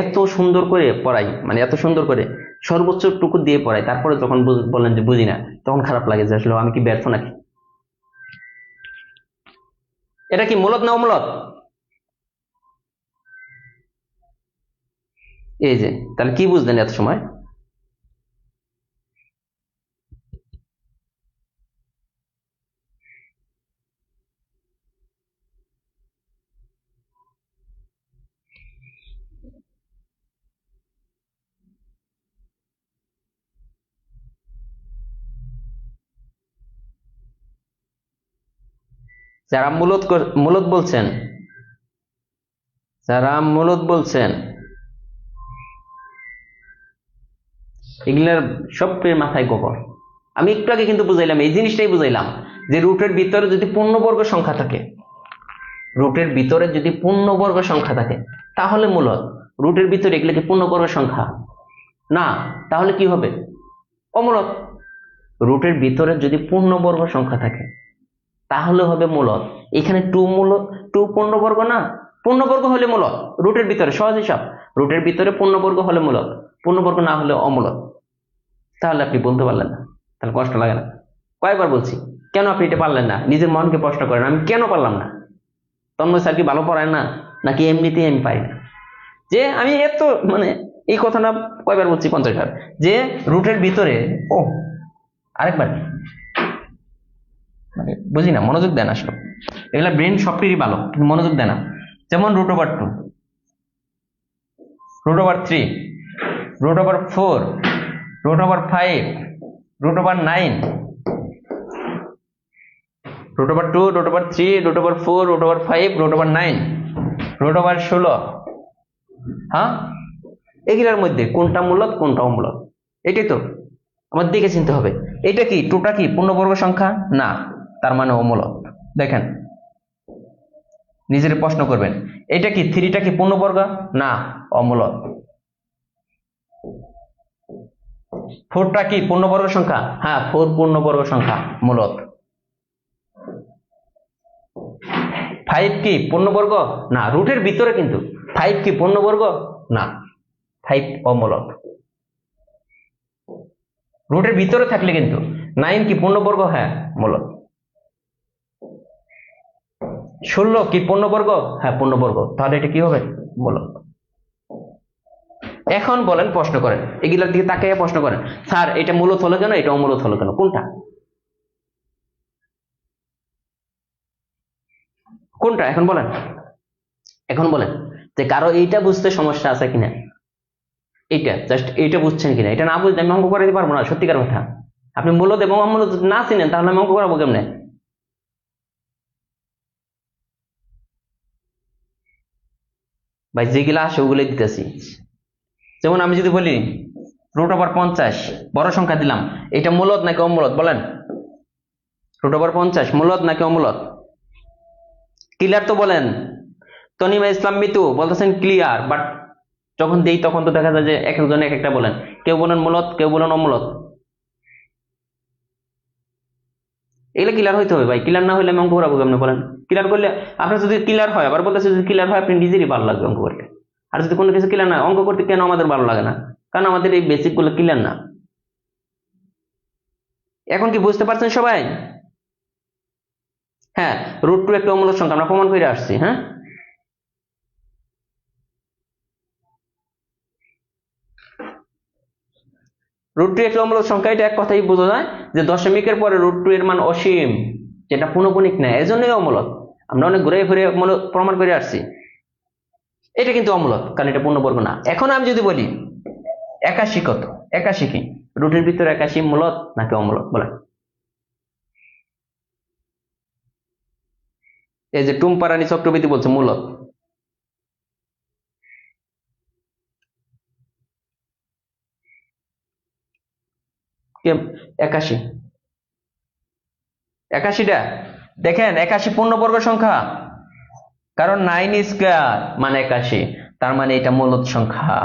এত সুন্দর করে পড়াই, মানে এত সুন্দর করে সর্বোচ্চ টুকু দিয়ে পড়াই, তারপরে যখন বলেন যে বুঝি না, তখন খারাপ লাগে যে আসলে আমি কি ব্যর্থ নাকি। এটা কি মূলদ না অমূলদ, এই যে তাহলে কি বুঝলেন এত সময়, যারা মূলদ বলছেন, যারা মূলদ বলছেন এগুলার সবের মাথায় গোবর। আমি একটু আগে কিন্তু বুঝাইলাম, এই জিনিসটাই বুঝাইলাম যে রুটের ভিতরে যদি পূর্ণবর্গ সংখ্যা থাকে, রুটের ভিতরে যদি পূর্ণবর্গ সংখ্যা থাকে তাহলে মূলদ। রুটের ভিতরে এগুলো কি পূর্ণবর্গ সংখ্যা না, তাহলে কি হবে অমূলদ। রুটের ভিতরে যদি পূর্ণবর্গ সংখ্যা থাকে তাহলে হবে মূলদ। এখানে 2 মূলদ, 2 পূর্ণবর্গ না, পূর্ণবর্গ হলে মূলদ। রুটের ভিতরে সহজ হিসাব, রুটের ভিতরে পূর্ণবর্গ হলে মূলদ, পূর্ণবর্গ না হলে অমূলদ। তাহলে আপনি বলতে পারলেন না, তাহলে কষ্ট লাগে না, কয়েকবার বলছি, কেন আপনি এটা পারলেন না, নিজের মনকে প্রশ্ন করেন, আমি কেন পারলাম না। তন্ময় স্যার কি ভালো পড়ায় না, নাকি এমনিতেই আমি পারি না, যে আমি এত মানে এই কথাটা কয়বার বলছি 50 বার, যে রুটের ভিতরে, ও আরেকবার মানে বুঝি না, মনোযোগ দেন আসলে, এগুলা ব্রেন সবটিরই ভালো কিন্তু মনোযোগ দেয় না। যেমন √2, √3, √4, √5, √9, √2, √3, √4, √5, √9, √16, হ্যাঁ, এগুলোর মধ্যে কোনটা মূলদ কোনটা অমূলদ, এটাই তো আমাদের দিকে চিনতে হবে। এটা কি টুটা কি পূর্ণবর্গ সংখ্যা? না, তার মানে অমূলদ। দেখেন, নিজের প্রশ্ন করবেন, এটা কি থ্রিটা কি পূর্ণবর্গ? না, অমূলদ। ফোরটা কি পূর্ণবর্গ সংখ্যা? হ্যাঁ, ফোর পূর্ণবর্গ সংখ্যা, মূলদ। ফাইভ কি পূর্ণবর্গ? না, রুটের ভিতরে কিন্তু। ফাইভ কি পূর্ণবর্গ? না, ফাইভ অমূলদ। রুটের ভিতরে থাকলে কিন্তু। নাইন কি পূর্ণবর্গ? হ্যাঁ, মূলদ। 16 কি পূর্ণবর্গ? হ্যাঁ, পূর্ণবর্গ। তাহলে এটা কি হবে? মূলদ। এখন বলেন, প্রশ্ন করেন, এগুলোর দিকে তাকিয়ে প্রশ্ন করেন, স্যার এটা মূলদ হলো কেন, এটা অমূলদ হলো কেন, কোনটা কোনটা এখন বলেন। এখন বলেন যে কারো এইটা বুঝতে সমস্যা আছে কিনা, এইটা জাস্ট এইটা বুঝছেন কিনা। এটা না বুঝলে আমি অঙ্ক করাতে পারবো না, সত্যিকার কথা। আপনি মূলদ এবং অমূলদ না চিনেন, তাহলে আমি অঙ্ক করাবো কেমনে? ভাই যেগুলা আসে ওগুলোই দিতেছি। যেমন আমি যদি বলি √50 বড় সংখ্যা দিলাম, এটা মূলদ নাকি অমূলদ বলেন? √50 মূলদ নাকি অমূলদ? ক্লিয়ার তো বলেন। তনিমা ইসলাম মিতু বলতেছেন ক্লিয়ার, বাট যখন দেই তখন তো দেখা যায় যে এক একজন এক একটা বলেন, কেউ বলেন মূলদ, কেউ বলেন অমূলদ। এগুলো ক্লিয়ার হইতে হবে ভাই, ক্লিয়ার না হলে আমি অঙ্ক করাবো কেমনে বলেন? ক্লিয়ার করলে আপনার যদি ক্লিয়ার হয়, আবার বলতেছে যদি ক্লিয়ার হয় আপনি নিজেরই ভালো লাগবে অঙ্ক করতে। আর যদি কোনো কিছু ক্লিয়ার না, অঙ্ক করতে কেন আমাদের ভালো লাগে না? কারণ আমাদের এই বেসিক গুলো ক্লিয়ার না। এখন কি বুঝতে পারছেন সবাই? হ্যাঁ, √2 একটা অমূলদ সংখ্যা, আমরা প্রমাণ করে আসছি। হ্যাঁ, √2 একটা অমূলদ সংখ্যা, এটা এক কথাই বোঝা যায় যে দশমিকের পরে √2 এর মান অসীম, যেটা পুনঃপুনিক না, এজন্যই অমূলদ। আমরা অনেক ঘুরে ফিরে প্রমাণ করে আসছি। এটা কিন্তু অমূলদ, কারণ এটা পূর্ণবর্গ না। এখন আমি যদি বলি 81 কত, 81 কি রুটের ভিতরে 81 মূলদ নাকি অমূলদ বলেন? এই যে টুম্পারানী চক্রবর্তী বলছে মূলদ। কে? 81, 81টা দেখেন, 81 পূর্ণবর্গ সংখ্যা, কারণ 9 স্কয়ার মানে 81, তার মানে এটা মূলদ সংখ্যা।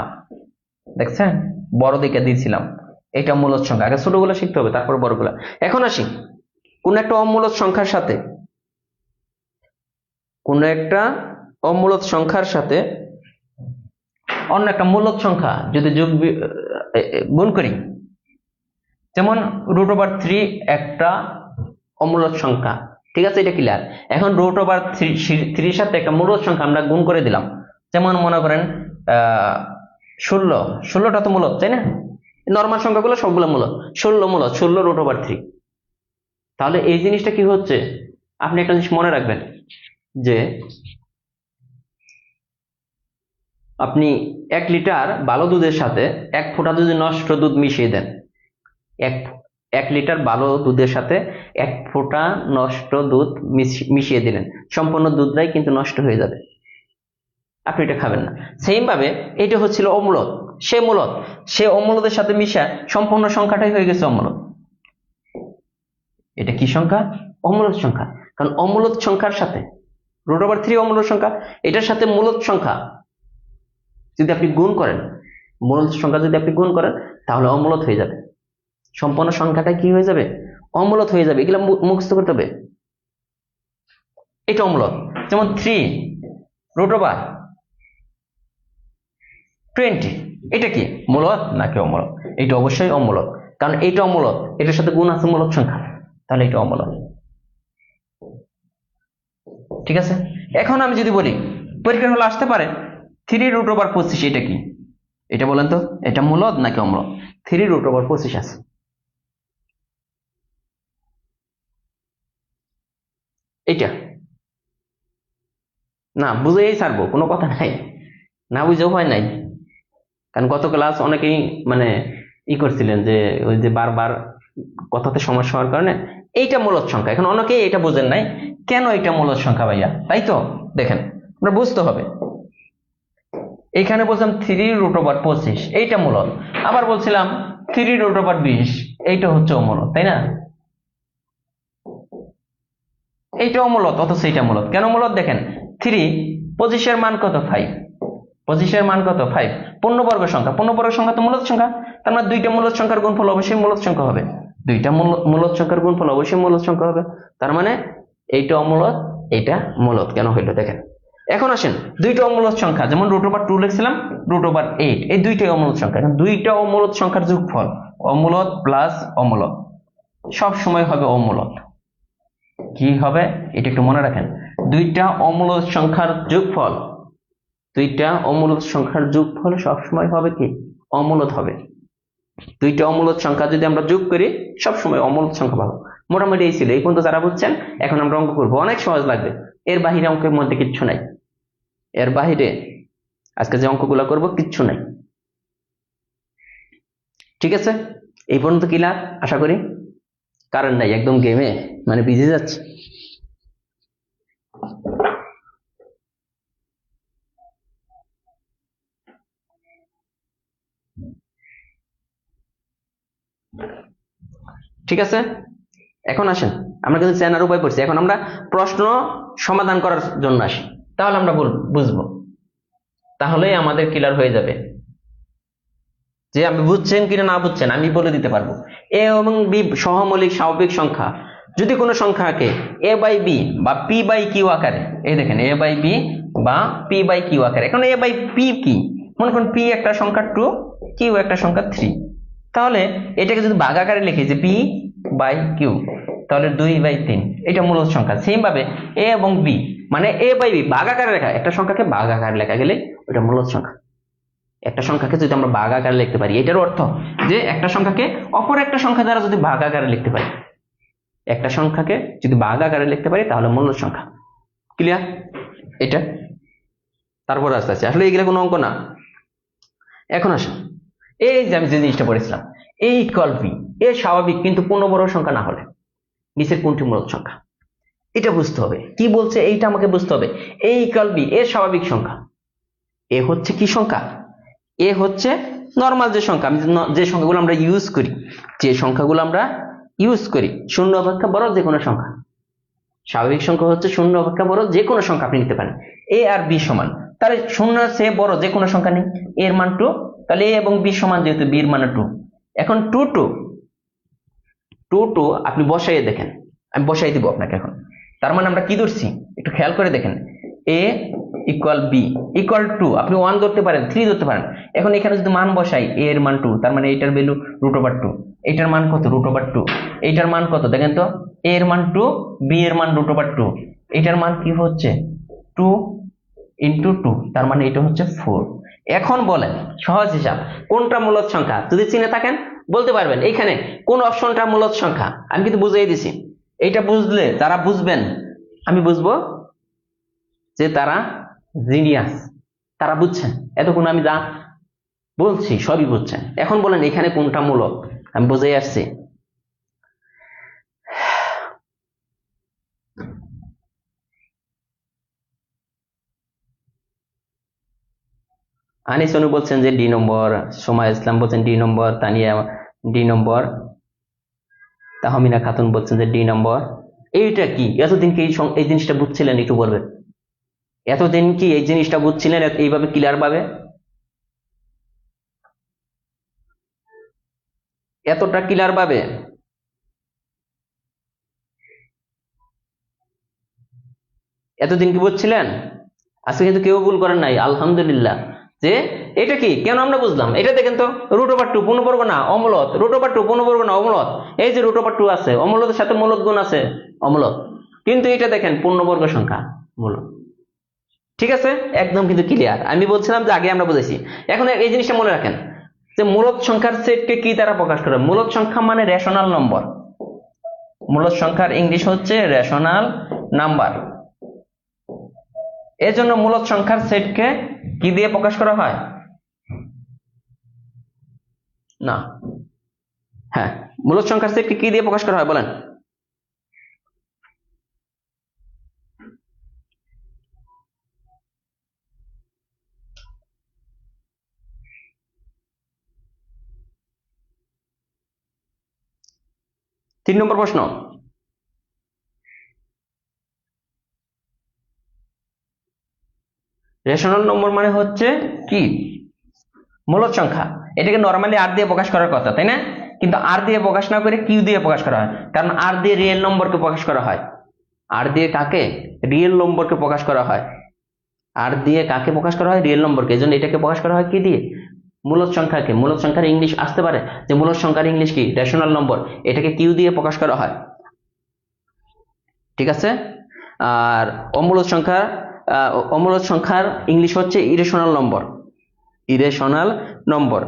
দেখছেন, বড় দিকে দিয়েছিলাম, এটা মূলদ সংখ্যা। আগে ছোটগুলো শিখতে হবে, তারপর বড়গুলা। এখন আসি, কোন একটা অমূলদ সংখ্যার সাথে, কোন একটা অমূলদ সংখ্যার সাথে অন্য একটা মূলদ সংখ্যা যদি গুণ করি, যেমন √3 একটা অমূলদ সংখ্যা, ঠিক আছে, এটা ক্লিয়ার। এখন √3 সাথে একটা মূলদ সংখ্যা আমরা গুণ করে দিলাম, যেমন মনে করেন 16টা তো মূলদ, তাই না? নর্মাল সংখ্যাগুলো সবগুলো মূলদ। 16 মূলদ, 16 √3। তাহলে এই জিনিসটা কি হচ্ছে, আপনি একটা জিনিস মনে রাখবেন যে আপনি 1 লিটার ভালো দুধের সাথে 1 ফোঁটা যদি নষ্ট দুধ মিশিয়ে দেন, এক 1 লিটার ভালো দুধের সাথে 1 ফোঁটা নষ্ট দুধ মিশিয়ে দিলেন, সম্পূর্ণ দুধটাই কিন্তু নষ্ট হয়ে যাবে, আপনি এটা খাবেন না। সেম ভাবে এটা হচ্ছিল অমূলদ, সে মূলদ, সে অমূলদের সাথে মিশা সম্পূর্ণ সংখ্যাটাই হয়ে গেছে অমূলদ। এটা কি সংখ্যা? অমূলদ সংখ্যা। কারণ অমূলদ সংখ্যার সাথে √3 অমূলদ সংখ্যা, এটার সাথে মূলদ সংখ্যা যদি আপনি গুণ করেন, মূলদ সংখ্যা যদি আপনি গুণ করেন, তাহলে অমূলদ হয়ে যাবে, সম্পূর্ণ সংখ্যাটা কি হয়ে যাবে? অমূলদ হয়ে যাবে। এগুলো মুখস্থ করতে হবে, এটা অমূলদ। যেমন 3√20, এটা কি মূলদ নাকি অমূলদ? এটা অবশ্যই অমূলদ, কারণ এটা অমূলদ, এটার সাথে গুণ আছে মূলদ সংখ্যা, তাহলে এটা অমূলদ। ঠিক আছে, এখন আমি যদি বলি পরীক্ষার হলে আসতে পারে 3√25, এটা কি? এটা বলেন তো, এটা মূলদ নাকি অমূলদ? 3√25 আছে, এটা না বুঝেই ছাড়বো, কোনো কথা নাই, না বুঝেও হয় নাই। কারণ গত ক্লাস অনেকেই মানে করছিলেন যে ওই যে বারবার কথাতে সমস্যা হওয়ার কারণে এইটা মূলদ সংখ্যা। এখন অনেকেই এটা বুঝেন নাই, কেন এটা মূলদ সংখ্যা ভাইয়া, তাই তো? দেখেন, আমরা বুঝতে হবে এখানে বলছিলাম 3√25, এইটা মূলদ। আবার বলছিলাম 3√20, এইটা হচ্ছে অমূলদ, তাই না? এইটা অমূলদ, অথচ এইটা মূলদ। কেন মূলদ? দেখেন 3, 25 মান কত? 5। 25 মান কত? 5। পূর্ণবর্গ সংখ্যা, পূর্ণবর্গ সংখ্যা তো মূলদ সংখ্যা, তার মানে দুইটা মূলদ সংখ্যার গুণফল অবশ্যই মূলদ সংখ্যা হবে। দুইটা মূলদ সংখ্যার গুণফল অবশ্যই মূলদ সংখ্যা হবে। তার মানে এইটা অমূলদ, এইটা মূলদ। কেন হইলো দেখেন। এখন আসেন, দুইটা অমূলদ সংখ্যা, যেমন √2 লিখছিলাম, √8, এই দুইটাই অমূলদ সংখ্যা। এখন দুইটা অমূলদ সংখ্যার যোগফল, অমূলদ প্লাস অমূলদ, সব সময় হবে অমূলদ। কি হবে এটা একটু মনে রাখেন। দুইটা অমূলদ সংখ্যার যোগফল, দুইটা অমূলদ সংখ্যার যোগফল সবসময় হবে কি? অমূলদ হবে। দুইটা অমূলদ সংখ্যা যদি আমরা যোগ করি, সবসময় অমূলদ সংখ্যা পাবো। মোটামুটি এই ছিল, এই পর্যন্ত যারা বুঝছেন। এখন আমরা অঙ্ক করবো, অনেক সহজ লাগবে। এর বাহিরে অঙ্কের মধ্যে কিচ্ছু নাই, এর বাহিরে আজকে যে অঙ্কগুলো করব কিচ্ছু নাই। ঠিক আছে, এই পর্যন্ত ক্লিয়ার আশা করি। কারণ নাই, একদম গেমে মানে ভিজে যাচ্ছে। ঠিক আছে, এখন আসেন, আমরা কিন্তু চেনার উপায় পড়ছি, এখন আমরা প্রশ্ন সমাধান করার জন্য আসি। তাহলে আমরা বুঝবো, তাহলেই আমাদের ক্লিয়ার হয়ে যাবে যে আমি বুঝছেন কিনা না বুঝছেন, আমি বলে দিতে পারবো। এ এবং বি সহমৌলিক স্বাভাবিক সংখ্যা, যদি কোনো সংখ্যাকে এ বাই বি বা পি বাই কিউ আকারে, এই দেখেন এ বাই বি বা পি বাই কিউ আকারে। এখন এ বাই পি কি? মনে করুন পি একটা সংখ্যা 2, কিউ একটা সংখ্যা 3, তাহলে এটাকে যদি ভাগ আকারে লিখি যে পি বাই কিউ, তাহলে 2/3, এটা মূলদ সংখ্যা। সেম ভাবে এ এবং বি মানে এ বাই বি ভাগ আকারে লেখা, একটা সংখ্যাকে ভাগ আকারে লেখা গেলে ওটা মূলদ সংখ্যা। একটা সংখ্যাকে যদি আমরা ভাগ আকারে লিখতে পারি, এটার অর্থ যে একটা সংখ্যাকে অপর একটা সংখ্যা দ্বারা যদি ভাগ আকারে লিখতে পারি, একটা সংখ্যাকে যদি ভাগ আকারে লিখতে পারি তাহলে মূলদ সংখ্যা। ক্লিয়ার এটা? তারপর আস্তে আস্তে, আসলে এগুলো কোনো অঙ্ক না। এখন আসুন, এই যে আমি যে জিনিসটা পড়েছিলাম, এ ইকুয়াল বি, এ স্বাভাবিক কিন্তু পূর্ণবর্গ সংখ্যা না হলে নিচের কোনটি মূলদ সংখ্যা? এটা বুঝতে হবে। কি বলছে এইটা আমাকে বুঝতে হবে। এ ইকুয়াল বি, এ স্বাভাবিক সংখ্যা। এ হচ্ছে কি সংখ্যা? এ হচ্ছে নর্মাল যে সংখ্যা, আমি যে সংখ্যাগুলো আমরা ইউজ করি, যে সংখ্যাগুলো আমরা ইউজ করি, শূন্য অপেক্ষা বড় যে কোনো সংখ্যা। স্বাভাবিক সংখ্যা হচ্ছে শূন্য অপেক্ষা বড় যে কোনো সংখ্যা আপনি নিতে পারেন। এ আর বি সমান, তাহলে শূন্য চেয়ে বড় যে কোনো সংখ্যা নেই, এর মান 2, তাহলে এ এবং বি সমান, যেহেতু বি এর মান 2। এখন 2 আপনি বসাইয়ে দেখেন, আমি বসাই দিব আপনাকে এখন। তার মানে আমরা কি ধরছি একটু খেয়াল করে দেখেন। এ ইকুয়াল বি ইকুয়াল 2, আপনি 1 ধরতে পারেন, 3 ধরতে পারেন। এখন এখানে যদি মান বসাই, এ এর মান 2, তার মানে এটার ভ্যালু √2, এটার মান কত? √2। এটার মান কত দেখেন তো? এ এর মান 2, বি এর মান √2, এটার মান কি হচ্ছে? 2 × 2, তার মানে এটা হচ্ছে 4। এখন বলেন সহজ হিসাব, কোনটা মূলদ সংখ্যা? যদি চিনে থাকেন বলতে পারবেন এইখানে কোন অপশনটা মূলদ সংখ্যা। আমি কিন্তু বুঝিয়ে দিছি, এইটা বুঝলে যারা বুঝবেন, আমি বুঝবো যে তারা জিনিয়াস, তারা বুঝছেন। এতক্ষণ আমি যা বলছি সবই বুঝছেন। এখন বলেন এখানে কোনটা মূলদ? আমি বুঝে আসছি। আনিস অনু বলছেন যে ডি নম্বর, সোমা ইসলাম বলছেন ডি নম্বর, তানিয়া ডি নম্বর, তাহমিনা খাতুন বলছেন যে ডি নম্বর। এইটা কি এতদিন কি এই জিনিসটা বুঝছিলেন? একটু বলবেন, এতদিন কি এই জিনিসটা বুঝছিলেন এইভাবে ক্লিয়ার ভাবে? এতটা ক্লিয়ার ভাবে এতদিন কি বুঝছিলেন? আজকে কিন্তু কেউ ভুল করেন নাই, আলহামদুলিল্লাহ। যে এটা কি কেন আমরা বুঝলাম, এটা দেখেন তো, √2 পূর্ণবর্গ না অমূলদ, √2 পূর্ণবর্গ না অমূলদ। এই যে √2 আছে, অমূলদের সাথে মূলদ গুণ আছে, অমূলদ। কিন্তু এটা দেখেন পূর্ণবর্গ সংখ্যা, মূলদ। ঠিক আছে, একদম কিন্তু ক্লিয়ার। আমি বলছিলাম যে আগে আমরা বুঝেছি। এখন এই জিনিসটা মনে রাখেন যে মূলদ সংখ্যার সেটকে কি দ্বারা প্রকাশ করে? মূলদ সংখ্যা মানে রেশনাল নম্বর। মূলদ সংখ্যার ইংলিশ হচ্ছে রেশনাল নাম্বার। এজন্য মূলদ সংখ্যার সেটকে কি দিয়ে প্রকাশ করা হয়? না, হ্যাঁ, মূলদ সংখ্যার সেটকে কি দিয়ে প্রকাশ করা হয় বলেন? 3 নম্বর প্রশ্ন, রেশনাল নম্বর মানে হচ্ছে কি? মূলদ সংখ্যা। এটাকে নরমালি আর দিয়ে প্রকাশ করার কথা, তাই না? কিন্তু আর দিয়ে প্রকাশ না করে কিউ দিয়ে প্রকাশ করা হয়, কারণ আর দিয়ে রিয়েল নম্বরকে প্রকাশ করা হয়। আর দিয়ে কাকে? রিয়েল নম্বরকে প্রকাশ করা হয়। আর দিয়ে কাকে প্রকাশ করা হয়? রিয়েল নম্বরকে। এই জন্য এটাকে প্রকাশ করা হয় কি দিয়ে? মূলদ সংখ্যাকে। মূলদ সংখ্যার ইংলিশ আসতে পারে যে মূলদ সংখ্যার ইংলিশ কি? রেশনাল নম্বর। এটাকে কিউ দিয়ে প্রকাশ করা হয়, ঠিক আছে? আর অমূলদ সংখ্যার ইংলিশ হচ্ছে ইরেশনাল নম্বর। ইরেশনাল নম্বর,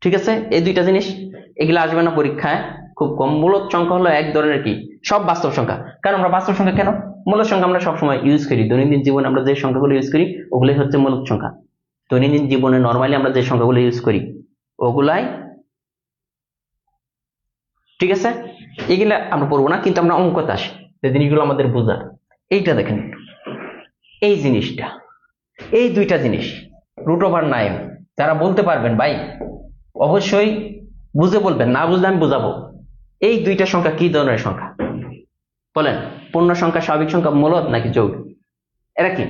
ঠিক আছে? এই দুইটা জিনিস এগুলো আসবে না পরীক্ষায়, খুব কম। মূলদ সংখ্যা হলো এক ধরনের কি? সব বাস্তব সংখ্যা। কারণ আমরা বাস্তব সংখ্যা কেন? মূলদ সংখ্যা আমরা সবসময় ইউজ করি দৈনন্দিন জীবনে, আমরা যে সংখ্যাগুলো ইউজ করি ওগুলোই হচ্ছে মূলদ সংখ্যা। দৈনন্দিন জীবনে নর্মালি আমরা যে সংখ্যাগুলো ইউজ করি ওগুলাই, ঠিক আছে? এগুলা আমরা পড়বো না, কিন্তু আমরা অঙ্কতে আসি যে জিনিসগুলো আমাদের বোঝার। এইটা দেখেন, এই জিনিসটা, এই দুইটা জিনিস √9, যারা বলতে পারবেন ভাই অবশ্যই বুঝে বলবেন, না বুঝলে আমি বুঝাবো। এই দুইটা সংখ্যা কি ধরনের সংখ্যা বলেন? পূর্ণ সংখ্যা, স্বাভাবিক সংখ্যা, মূলদ নাকি যৌগিক? এরা কি?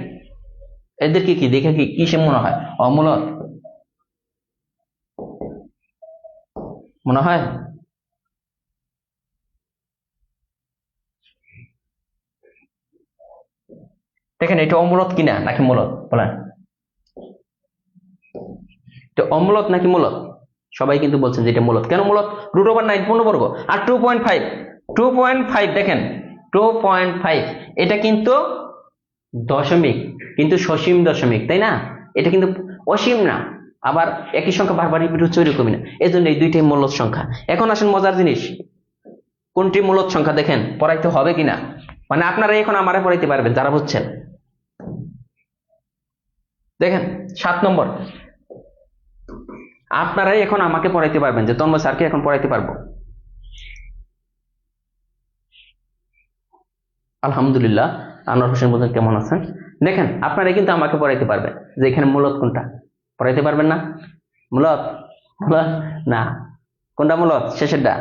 এদেরকে কি দেখে কি কিসে মনে হয়? অমূলদ মনে হয়? দেখেন এটা অমূলদ কিনা নাকি মূলদ বলেন? এটা অমূলদ নাকি মূলদ? সবাই কিন্তু বলছেন যে এটা মূলদ। কেন মূলদ? √9 পূর্ণবর্গ। আর 2.5 দেখেন 2.5 এটা কিন্তু দশমিক, কিন্তু সসীম দশমিক, তাই না? এটা কিন্তু অসীম না, আবার একই সংখ্যা বারবার রিপিট হচ্ছে ওইরকমই না। এই জন্য এই দুইটাই মূলদ সংখ্যা। এখন আসেন মজার জিনিস, কোনটি মূলদ সংখ্যা দেখেন পড়াইতে হবে কিনা, মানে আপনারা এখন আমারে পড়াইতে পারবেন যারা বুঝছেন। দেখেন 7 নম্বর, আপনারাই এখন আমাকে পড়াইতে পারবেন, যে তন্ময় স্যারকে এখন পড়াইতে পারবো। আলহামদুলিল্লাহ। আনোয়ার হোসেন বলছেন কেমন আছেন? দেখেন আপনারাই কিন্তু আমাকে পড়াইতে পারবেন যে এখানে মূলদ কোনটা। পড়াইতে পারবেন না? মূলদ মূলদ না, কোনটা মূলদ? শেষেরটা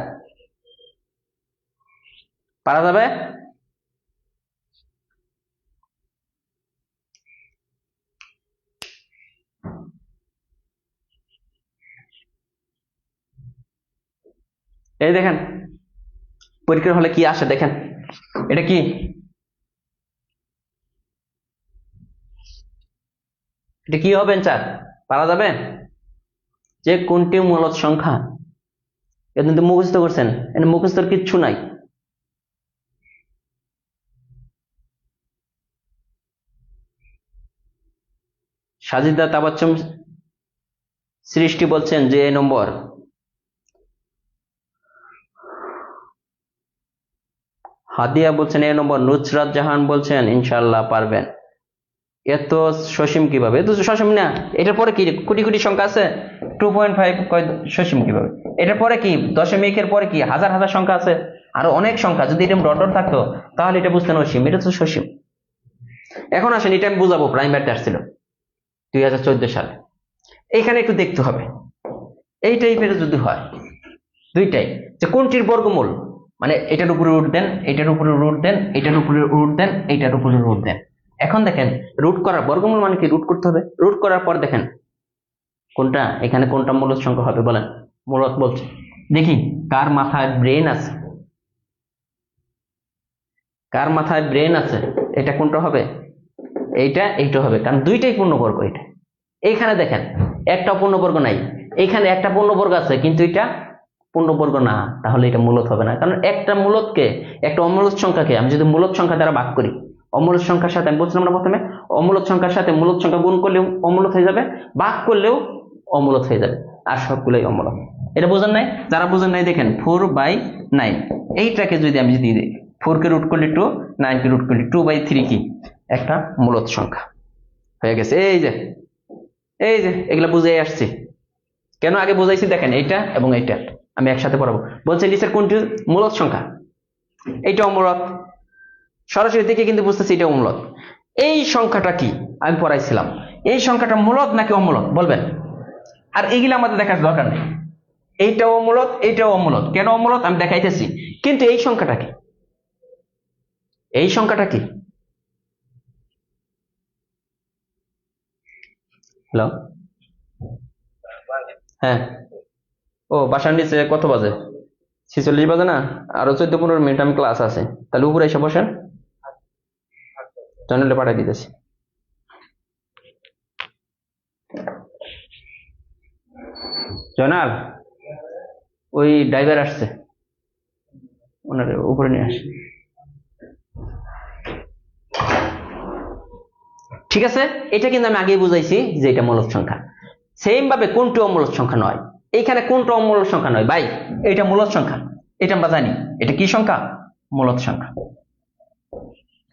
পারা যাবে? এই দেখেন পরীক্ষার হলে কি আসে দেখেন, এটা কি? এটা কি হবে স্যার? পারা যাবে যে কোনটি মূলদ সংখ্যা? এটা কিন্তু মুখস্থ করছেন, এটা মুখস্থর কিচ্ছু নাই। সাজিদা তাবাচ্চুম সৃষ্টি বলছেন যে এই নম্বর। হাদিয়া বলছেন এই নম্বর। নুসরাত জাহান বলছেন ইনশাআল্লাহ পারবেন। এত সসীম কিভাবে? এত সসীম না। এটার পরে কি কোটি কোটি সংখ্যা আছে? 2.5 সসীম কিভাবে? এটার পরে কি দশমিকের পরে কি হাজার হাজার সংখ্যা আছে, আরো অনেক সংখ্যা। যদি এরকম ডট ডট থাকতো তাহলে এটা বুঝতেন অসীম, এটা তো সসীম। এখন আসেন, এটা আমি বুঝাবো, প্রাইমারিতে আসছিল 2014 সালে। এইখানে একটু দেখতে হবে এই টাইপের যদি হয় দুইটাই, যে কোনটির বর্গমূল, মানে এটার উপরে রুট দেন, এটার উপরে রুট দেন, এটার উপরে রুট দেন, এটার উপরে রুট দেন। এখন দেখেন রুট করার, বর্গমূল মানে কি? রুট করতে হবে। রুট করার পর দেখেন কোনটা এখানে কোনটা মূলদ সংখ্যা হবে বলেন? মূলদ বলছে, দেখি কার মাথায় ব্রেন আছে, কার মাথায় ব্রেন আছে। এটা কোনটা হবে? এইটা হবে, কারণ দুইটাই পূর্ণবর্গ। এটা এইখানে দেখেন একটা পূর্ণবর্গ নাই, এইখানে একটা পূর্ণবর্গ আছে কিন্তু এটা পূর্ণবর্গ না, তাহলে এটা মূলদ হবে না। কারণ একটা মূলদকে, একটা অমূলদ সংখ্যাকে আমি যদি মূলদ সংখ্যা দ্বারা ভাগ করি, অমূলদ সংখ্যার সাথে, আমি বলছিলাম না প্রথমে, অমূলদ সংখ্যার সাথে মূলদ সংখ্যা গুণ করলেও অমূলদ হয়ে যাবে, ভাগ করলেও অমূলদ হয়ে যাবে, আর সবগুলোই অমূলদ। এটা বোঝেন নাই? যারা বোঝেন নাই দেখেন 4/9, এইটাকে যদি আমি দিয়ে দিই, 4 কে রুট করলে 2, 9 কে রুট করলে 2/3 কি একটা মূলদ সংখ্যা হয়ে গেছে। এই যে এগুলা বুঝে আসছি। কেন আগে বুঝাইছি দেখেন, এইটা এবং এইটা আমি একসাথে পড়াবো। বলছে নিচের কোনটি মূলদ সংখ্যা? এইটা অমূলদ, সরাসরি দেখে কিন্তু বুঝতেছি এটা অমূলদ। এই সংখ্যাটা কি আমি পড়াইছিলাম, এই সংখ্যাটা মূলদ নাকি অমূলদ বলবেন? আর এইগুলা আমাদের দেখার দরকার নেই, এইটাও অমূলত, এইটাও অমূলত। কেন অমূলত আমি দেখাইতেছি। কিন্তু এই সংখ্যাটা কি, এই সংখ্যাটা কি? হ্যালো, হ্যাঁ। ও, বাসার নিচে কত বাজে? 46 বাজে না? আরো 14-15 মিনিট আমি ক্লাস আছে, তাহলে উপরে এসে বসেন, জয়নালে পাঠিয়ে দিতেছি। জয়নাল, ওই ড্রাইভার আসছে, ওনার উপরে নিয়ে আসে। ঠিক আছে, এটা কিন্তু আমি আগেই বুঝাইছি যে এটা মূলদ সংখ্যা। সেম ভাবে কোনটা অমূলদ সংখ্যা নয়, এইখানে কোনটা অমূলদ সংখ্যা নয় ভাই, এটা মূলদ সংখ্যা। এটা আমরা জানি, এটা কি সংখ্যা? মূলদ সংখ্যা।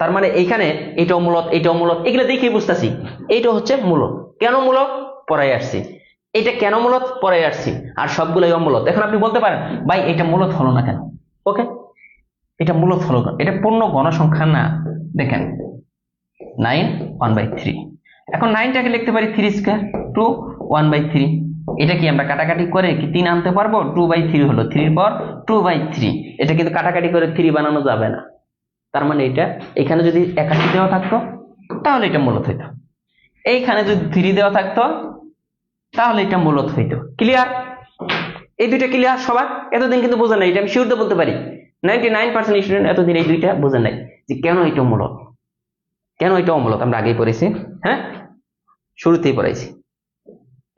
তার মানে এইখানে এটা অমূলদ, এটা অমূলদ, এগুলো দেখেই বুঝতেছি এইটা হচ্ছে মূলদ। কেন মূলদ পড়াই আসছি, এটা কেন মূলদ পড়াই আসছি, আর সবগুলোই অমূলদ। এখন আপনি বলতে পারেন ভাই এটা মূলদ হলো না কেন? ওকে, এটা মূলদ হলো না, এটা পূর্ণ গণসংখ্যা না। দেখেন 9 1/3, এখন 9টাকে লিখতে পারি 3 স্কয়ার 2 1/3। এটা কি আমরা কাটাকাটি করে কি 3 আনতে পারবো? 2/3 হলো, 3 পর 2/3, এটা কিন্তু কাটাকাটি করে 3 বানানো যাবে না। তার মানে এটা এখানে যদি 81 দেওয়া থাকতো তাহলে এটা মূলদ হইতো, এইখানে যদি 3 দেওয়া থাকতো তাহলে এটা মূলদ হইতো। ক্লিয়ার? এই দুইটা ক্লিয়ার সবার? এতদিন কিন্তু বোঝেন নাই, এটা আমি শিওর বলতে পারি 99% স্টুডেন্ট এতদিন এই দুইটা বোঝেন নাই যে কেন এটা মূলদ, কেন এটা অমূলদ। আমরা আগেই পড়েছি, হ্যাঁ, শুরুতেই পড়াইছি।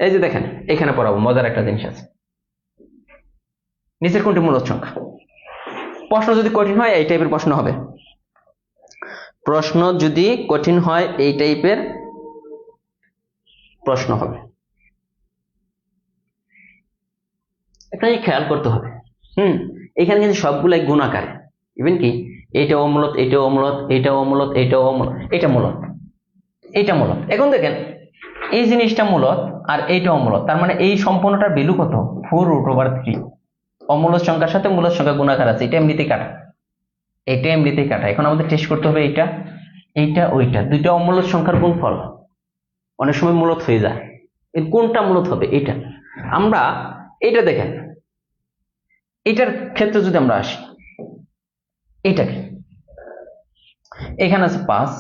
এই যে দেখেন, এখানে পড়াবো, মজার একটা জিনিস আছে। নিচের কোনটি মূলদ সংখ্যা? প্রশ্ন যদি কঠিন হয় এই টাইপের প্রশ্ন হবে, প্রশ্ন যদি কঠিন হয় এই টাইপের প্রশ্ন হবে, আপনাকে খেয়াল করতে হবে। এখানে কিন্তু সবগুলাই গুণ আকারে, ইভেন কি এটা অমূলদ, এটা অমূলদ, এটা অমূলদ, এটা অমূলদ, এটা মূলদ, এটা মূলদ। এখন দেখেন এই জিনিসটা মূলদ আর এইটা অমূলদ, তার মানে এই সম্পূর্ণটার ভ্যালু কত? 4√3। অমূলদ সংখ্যার সাথে মূলদ সংখ্যা গুণাকার আছে, এটা এমনিতেই কাটা, এটা এমনিতেই কাটা। এখন আমাদের টেস্ট করতে হবে এইটা, এইটা, ওইটা, দুইটা অমূলদ সংখ্যার গুণফল অনেক সময় মূলদ হয়ে যায়, কোনটা মূলদ হবে? এটা। আমরা এটা দেখেন, এটার ক্ষেত্রে যদি আমরা আসি, এইটাকে এখানে আছে 5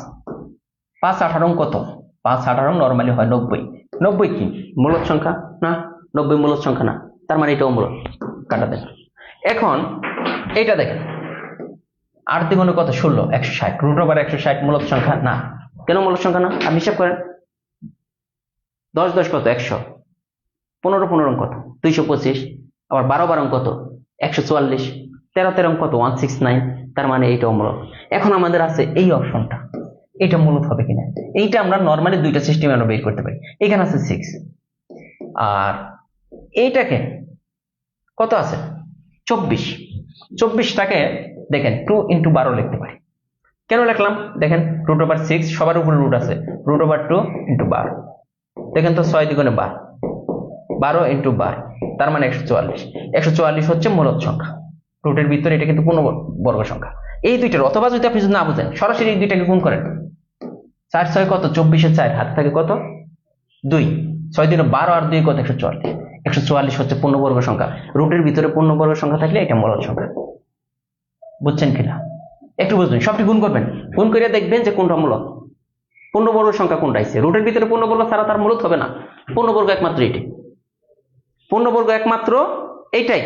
5 18 কত? 5 18 নরমালি হয় 90। 90 কি মূলদ সংখ্যা না? 90 মূলদ সংখ্যা না, তার মানে এটা অমূলদ, কাটা দেন। এখন এইটা দেখেন 8 দ্বিগুণে কত? 16, 160, √160 মূলদ সংখ্যা না। কেন মূলদ সংখ্যা না? আপনি হিসাব করেন, 10 10 কত? 100, 15 15 কত? 225, আবার 12 12 কত? 144, 13 13 কত? 169, তার মানে এইটা অমূলদ। এখন আমাদের আছে এই অপশনটা, এটা মূলদ হবে কিনা, এইটা আমরা নরমালি দুইটা সিস্টেমে আমরা বের করতে পারি। এখানে আছে 6, আর এইটাকে কত আছে? 24। 24টাকে দেখেন 2 × 12 লিখতে পারি। কেন লিখলাম? দেখেন √6 সবার উপরে রুট আছে, √2 × 12, দেখেন তো 6 দ্বিগুণে 12, 12 × 12, তার মানে 144। 144 হচ্ছে মূলদ সংখ্যা, রুটের ভিতরে এটা কিন্তু পূর্ণবর্গ সংখ্যা। এই দুইটার, অথবা যদি আপনি না বুঝেন সরাসরি এই দুইটাকে গুণ করেন, 4 6 কত? 24 4 হাত থাকে কত? 2, 6 দিনে 12 আর 2 কত? 144। 144 হচ্ছে পূর্ণবর্গ সংখ্যা, রুটের ভিতরে পূর্ণবর্গ সংখ্যা থাকলে এটা মূলদ সংখ্যা। বুঝছেন কিনা? একটু বুঝবেন, সবটি গুণ করবেন, গুণ করে দেখবেন যে কোনটা মূলদ, পূর্ণবর্গ সংখ্যা কোনটা আছে। রুটের ভিতরে পূর্ণবর্গ ছাড়া তার মূলদ হবে না, পূর্ণবর্গ একমাত্র এটি, পূর্ণবর্গ একমাত্র এইটাই।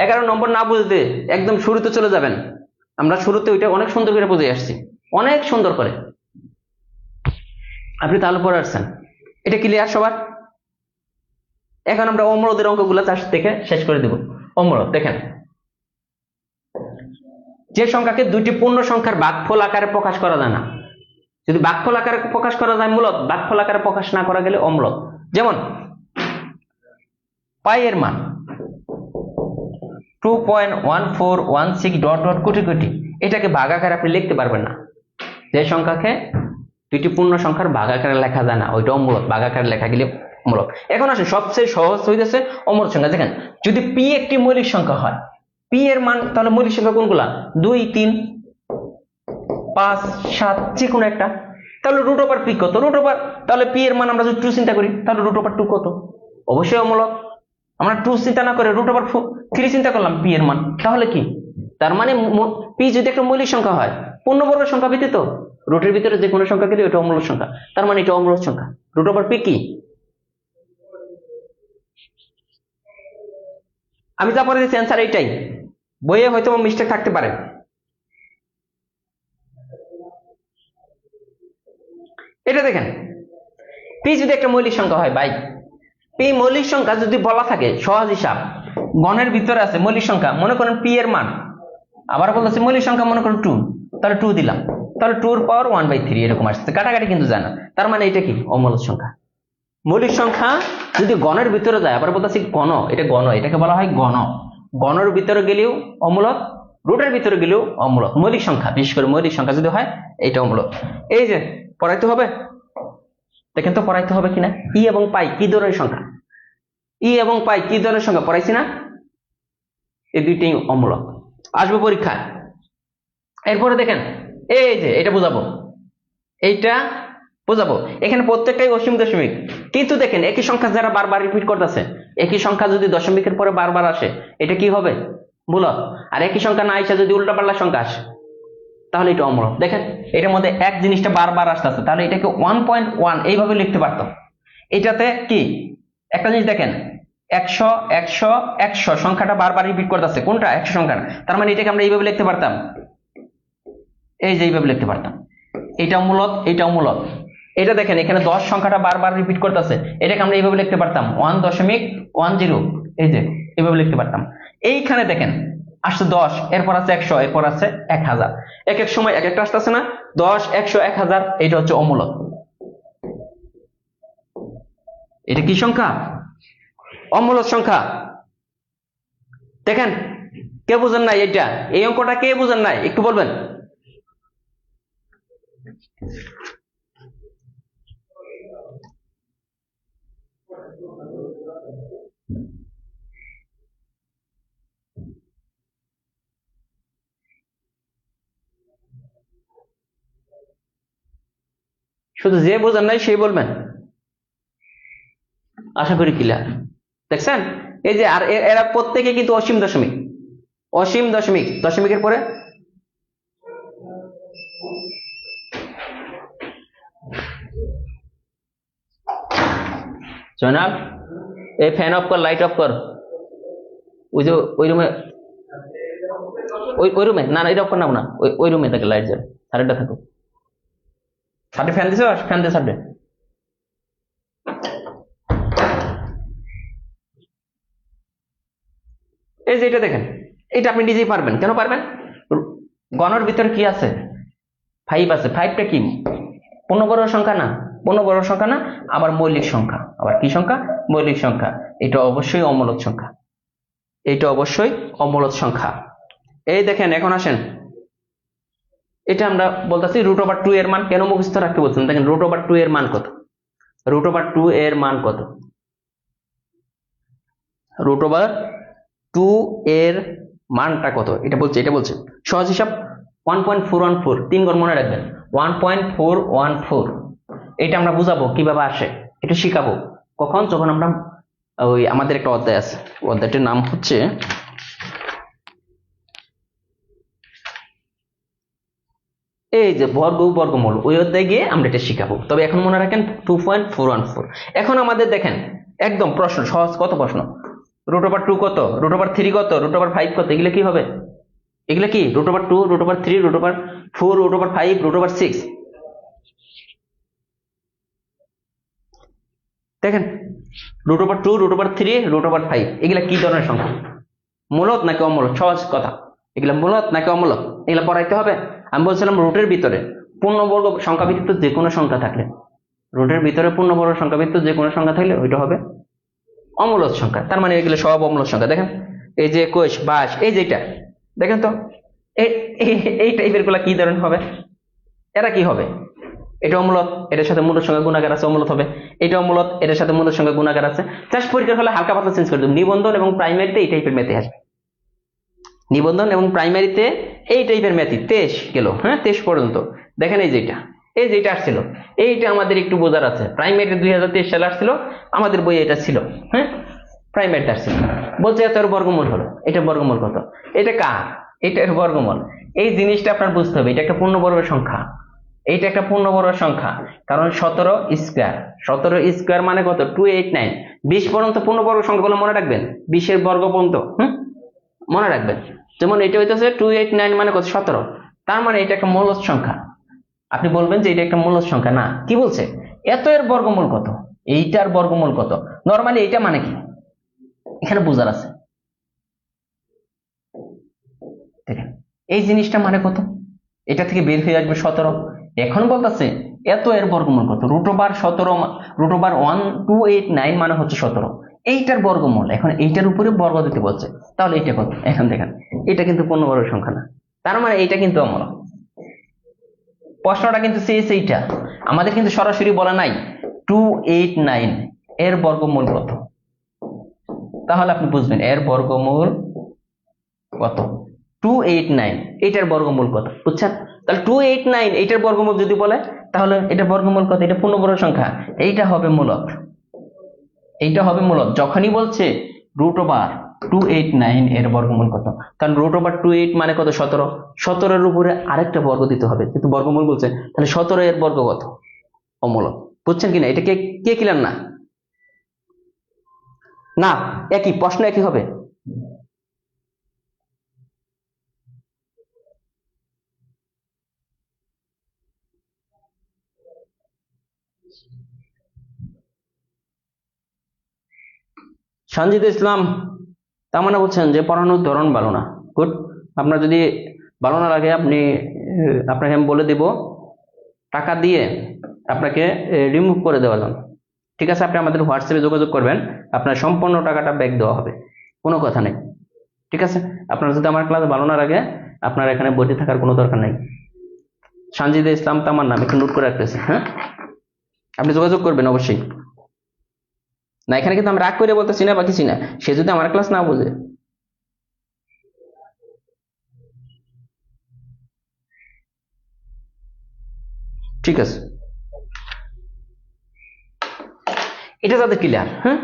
11 নম্বর না বুঝতে একদম শুরুতে চলে যাবেন, আমরা শুরুতে ওইটা অনেক সুন্দর করে বুঝে আসছি, অনেক সুন্দর করে, আপনি তাহলে পড়ে আসছেন। এটা ক্লিয়ার সবার? এখন আমরা অমূলদের অঙ্কগুলো চাষ থেকে শেষ করে দেব। অমূলদ দেখেন, যে সংখ্যাকে দুইটি পূর্ণ সংখ্যার ভাগফল আকারে প্রকাশ করা যায় না, যদি ভাগফল আকারে প্রকাশ করা যায় মূলদ, ভাগফল আকারে প্রকাশ না করা গেলে অমূলদ। যেমন পাই এর মান 2.1416 ... কোটি কোটি, এটাকে ভাগ আকারে আপনি লিখতে পারবেন না। যে সংখ্যাকে দুইটি পূর্ণ সংখ্যার ভাগ আকারে লেখা যায় না ওইটা অমূলদ, ভাগ আকারে লেখা গেলে মূলদ। এখন আসেন সবচেয়ে সহজ হইতেছে অমূলদ সংখ্যা। দেখেন যদি পি একটি মৌলিক সংখ্যা হয়, পি এর মান তাহলে মৌলিক সংখ্যা কোনগুলা? 2 3 5 7, যে কোনো একটা। তাহলে √p কত? √, তাহলে পি এর মান আমরা যদি 2 চিন্তা করি তাহলে √2 কত? অবশ্যই অমূলদ। আমরা 2 চিন্তা না করে √3 চিন্তা করলাম পি এর মান, তাহলে কি? তার মানে পি যদি একটা মৌলিক সংখ্যা হয়, পূর্ণবর্গ সংখ্যা ব্যতীত রুটের ভিতরে যে কোনো সংখ্যা গেলে ওটা অমূলক সংখ্যা, তার মানে এটা অমূলক সংখ্যা। √p কি? আমি যা পরে দিচ্ছি অ্যান্সার এইটাই, বইয়ে হয়তো মিস্টেক থাকতে পারে। এটা দেখেন, পি যদি একটা মৌলিক সংখ্যা হয় ভাই, পি মৌলিক সংখ্যা যদি বলা থাকে, সহজ হিসাব, গণের ভিতরে আছে মৌলিক সংখ্যা, মনে করেন পি এর মান, আবার বলতেছে মৌলিক সংখ্যা মনে করেন 2, তাহলে 2 দিলাম, তাহলে 2 এর পাওয়ার 1/3 এরকম আসছে, কাটাকাটি কিন্তু যায় না, তার মানে এটা কি? অমূলক সংখ্যা। মৌলিক সংখ্যা যদি গণের ভিতরে যায়, আবার বলতেছি গণ, এটা গণ, এটাকে বলা হয় গণ। গণের ভিতরে গেলেও অমূলক, রুটের ভিতরে গেলেও অমূলক। মৌলিক সংখ্যা, বিশেষ করে মৌলিক সংখ্যা যদি হয়, এটা অমূলক। এই যে পড়াইতে হবে, দেখেন তো পড়াইতে হবে কিনা। ই এবং পাই কি ধরনের সংখ্যা? ই এবং পাই কি ধরনের সংখ্যা পড়াইছি না? এই দুইটাই অমূলক, আসবে পরীক্ষায়। এরপরে দেখেন, এই যে এটা বোঝাবো, এইটা বোঝাবো, এখানে প্রত্যেকটাই অসীম দশমিক, কিন্তু দেখেন একই সংখ্যা যারা বারবার রিপিট করতেছে, একই সংখ্যা যদি দশমিকের পরে বারবার আসে, এটা কি হবে? মূলক। আর একই সংখ্যা না এসে যদি উল্টাপাল্টা সংখ্যা আসে, তাহলে এটা অমূলক। দেখেন এটার মধ্যে এক জিনিসটা বারবার আসতেছে, তাহলে এটাকে 1.1 এইভাবে লিখতে পারতো। এটাতে কি একটা জিনিস দেখেন, 100 100 100 সংখ্যাটা বারবার রিপিট করতেছে, কোনটা? 100 সংখ্যাটা, তার মানে এটাকে আমরা এইভাবে লিখতে পারতাম, এই যে এইভাবে লিখতে পারতাম। এটাও মূলক, এটাও মূলক। এটা দেখেন এখানে 10 সংখ্যাটা বারবার রিপিট করতেছে, এটাকে আমরা এইভাবে লিখতে পারতাম 1.10, এই যে এইভাবে লিখতে পারতাম। এইখানে দেখেন আসছে 10, এরপর আছে 100, এরপর আছে 1000, এক এক সময় এক একটা আসতেছে না, 10 100 1000, এটা হচ্ছে অমূলক। এটা কি সংখ্যা? অমূলক সংখ্যা। দেখেন কে বুঝেন নাই এটা? এই অঙ্কটা কে বুঝেন নাই একটু বলবেন? শুধু যে বোঝেন নাই সেই বলবেন, আশা করি ক্লিয়ার। দেখছেন এই যে, আর এরা প্রত্যেকে কিন্তু অসীম দশমিক, অসীম দশমিক, দশমিকের পরে জয়নাল এই ফ্যান অফ কর, লাইট অফ কর, ওই যে ওই রুমে, ওই রুমে, না না এটা অফ কর না, ওই রুমে থাকে লাইট জ্বলে, সাড়েটা থাকো, সাড়ে ফ্যান দিছে, ফ্যান দিয়ে সাড়ে। এই যে এটা দেখেন, এটা আপনি নিজেই পারবেন। কেন পারবেন? গণের ভিতরে কি আছে? 5 আছে। 5টা কি? পূর্ণবর্গ সংখ্যা না, পূর্ণবর্গ সংখ্যা না, আবার মৌলিক সংখ্যা। আবার কি সংখ্যা? মৌলিক সংখ্যা। এটা অবশ্যই অমূলক সংখ্যা, এটা অবশ্যই অমূলক সংখ্যা। এই দেখেন এখন আসেন, এটা আমরা বলতেছি √2 এর মান কেন মুখস্থ রাখতে বলছেন? দেখেন √2 এর মান কত? √2 এর মান কত? √2 এর মানটা কত? এটা বলছে সহজ হিসাব 1.414, 3 ঘর মনে রাখবেন, 1.414। এটা আমরা বুঝাবো কিভাবে আসে, এটা শিখাবো কখন? যখন আমরা ওই আমাদের একটা অধ্যায় আছে, অধ্যায়টির নাম হচ্ছে এই যে বর্গমূল, ওই অধ্যায়ে গিয়ে আমরা এটা শিখাবো। তবে এখন মনে রাখেন 2.414। এখন আমাদের দেখেন একদম প্রশ্ন সহজ, কত প্রশ্ন, √2 কত, √3 কত, √5 কত, এগুলো কি হবে? এগুলো কি? √2, √3, √4, √5, √6। দেখেন √2, √3, √5, এগুলা কি ধরনের সংখ্যা? মূলক নাকি অমূলক? সহজ কথা, এগুলা মূলক নাকি অমূলক এগুলা পড়াইতে হবে। আমি বলছিলাম রুটের ভিতরে পূর্ণবর্গ সংখ্যা ভিত্তিক যে কোনো সংখ্যা থাকলে, রুটের ভিতরে পূর্ণবর্গ সংখ্যা ভিত্তিক যে কোনো সংখ্যা থাকলে ওইটা হবে অমূলক সংখ্যা। তার মানে এগুলো সব অমূলক সংখ্যা। দেখেন এই যে 21, 22, এই যেটা দেখেন তো, এই টাইপের গুলা কি ধরনের হবে? এরা কি হবে? এটা অমূলক, এটার সাথে মূলদ সংখ্যা গুণাকার আছে, অমূলক হবে। এটা অমূলক, এটার সাথে মূলদ সংখ্যা গুণাকার আছে। জাস্ট পরীক্ষার হলে হালকা পাতলা চেঞ্জ করে দেব, নিবন্ধন এবং প্রাইমারিতে এই টাইপের ম্যাথে আসবে, নিবন্ধন এবং প্রাইমারিতে এই টাইপের ম্যাথই 23 গেল, হ্যাঁ 23 পর্যন্ত। দেখেন এই যেটা আসছিল, এইটা আমাদের একটু বোঝার আছে। প্রাইমারি 2023 সালে আসছিল, আমাদের বইয়ে এটা ছিল, হ্যাঁ প্রাইমেট ডার্সিল বলছে এত এর বর্গমূল হলো, এটা বর্গমূল কত, এটা কার, এটা এর বর্গমূল। এই জিনিসটা আপনার বুঝতে হবে, এটা একটা পূর্ণবর্গ সংখ্যা, এইটা একটা পূর্ণবর্গ সংখ্যা, কারণ 17 স্কয়ার, 17 স্কয়ার মানে কত 289, 20 পর্যন্ত পূর্ণবর্গ সংখ্যাগুলো মনে রাখবেন, 20 এর বর্গ পর্যন্ত মনে রাখবেন। যেমন এটা হইতেছে 289 মানে কত 17, তার মানে এটা একটা মূলদ সংখ্যা। আপনি বলবেন যে এটা একটা মূলদ সংখ্যা, না, কি বলছে এত এর বর্গমূল কত, এইটার বর্গমূল কত। নরমালি এটা মানে কি এখানে বোঝার আছে, দেখেন এই জিনিসটা মানে কত, এটা থেকে বের হয়ে আসবে 17। এখন বলতেছে এত এর বর্গমূল কত, √17, √1289 মানে হচ্ছে 17, এইটার বর্গমূল। এখন এইটার উপরে বর্গ দিতে বলছে, তাহলে এটা কত, এখন দেখেন এটা কিন্তু পূর্ণবর্গ সংখ্যা না, তার মানে এটা কিন্তু অমূলক। প্রশ্নটা কিন্তু চেয়েছে এইটা, আমাদের কিন্তু সরাসরি বলা নাই 289 এর বর্গমূল কত, তাহলে আপনি বুঝবেন এর বর্গমূল কত, 289 এটার বর্গমূল কত, বুঝছেন? তাহলে 289 এটার বর্গমূল যদি বলে, তাহলে এটা বর্গমূল কত, এটা পূর্ণবর্গ সংখ্যা, এইটা হবে মূলক, এইটা হবে মূলক। যখনই বলছে √289 এর বর্গমূল কত, কারণ √28 মানে কত 17, 17 এর উপরে আরেকটা বর্গ দিতে হবে, কিন্তু বর্গমূল বলছে, তাহলে 17 এর বর্গ কত, অমূলক। বুঝছেন কিনা? এটা কে কে ক্লিয়ার না? না, একই প্রশ্ন একই হবে। সঞ্জিত ইসলাম তার মানে বলছেন যে পড়ানোর ধরন ভালো না। গুড, আপনার যদি ভালো না লাগে আপনি আপনাকে আমি বলে দেব টাকা দিয়ে আপনাকে রিমুভ করে দেওয়া যাবে, ঠিক আছে? আপনি আমাদের হোয়াটসঅ্যাপে যোগাযোগ করবেন, আপনার সম্পূর্ণ টাকাটা ব্যাক দেওয়া হবে, কোনো কথা নেই, ঠিক আছে? আপনার যদি আমার ক্লাস ভালো না লাগে আপনার এখানে বসে থাকার কোনো দরকার নেই। সঞ্জিত ইসলাম তো আমার নাম, একটু নোট করে রাখতেছে, হ্যাঁ? আপনি যোগাযোগ করবেন অবশ্যই। না, এখানে কিন্তু আমি রাগ করে বলতেছি না বা কিছু না, সে যদি আমার ক্লাস না বোঝে। ঠিক আছে, এটা যাদের ক্লিয়ার, হ্যাঁ?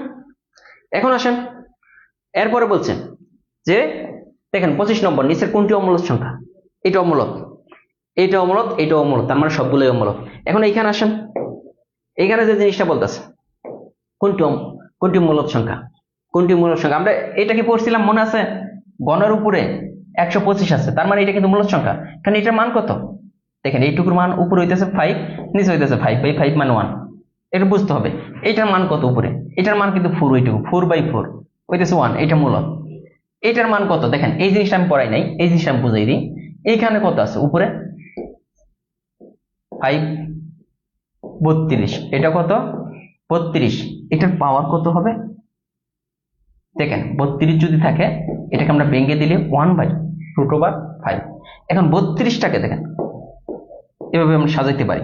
এখন আসেন, এরপরে বলছেন যে দেখেন 25 নম্বর, নিচের কোনটি অমূলক সংখ্যা, এটা অমূলক, এইটা অমূলক, এইটা অমূলক, তার মানে সবগুলোই অমূলক। এখন এইখানে আসেন, এইখানে যে জিনিসটা বলতেছে কোনটি কোনটি মূলক সংখ্যা, কোনটি মূলক সংখ্যা, আমরা এটা কি পড়ছিলাম মনে আছে? গণের উপরে 125 আছে, তার মানে এটা কিন্তু মূলক সংখ্যা। কারণ এটার মান কত, দেখেন এইটুকুর মান উপরে হইতেছে 5, নিচে হইতেছে 5/5 মানে 1, এটা বুঝতে হবে। এটার মান কত উপরে, এটার মান কিন্তু 4, ওইটুকু 4/4 হইতেছে 1, এটা মূলক। এটার মান কত, দেখেন এই জিনিসটা আমি পড়াই নাই, এই জিনিসটা আমি বুঝাই দিই। এইখানে কত আছে উপরে 5, 32, এটা কত 32, এটার পাওয়ার কত হবে, দেখেন 32 যদি থাকে এটাকে আমরা ভেঙে দিলে 1/√5। এখন 32টাকে দেখেন এভাবে আমরা সাজাইতে পারি,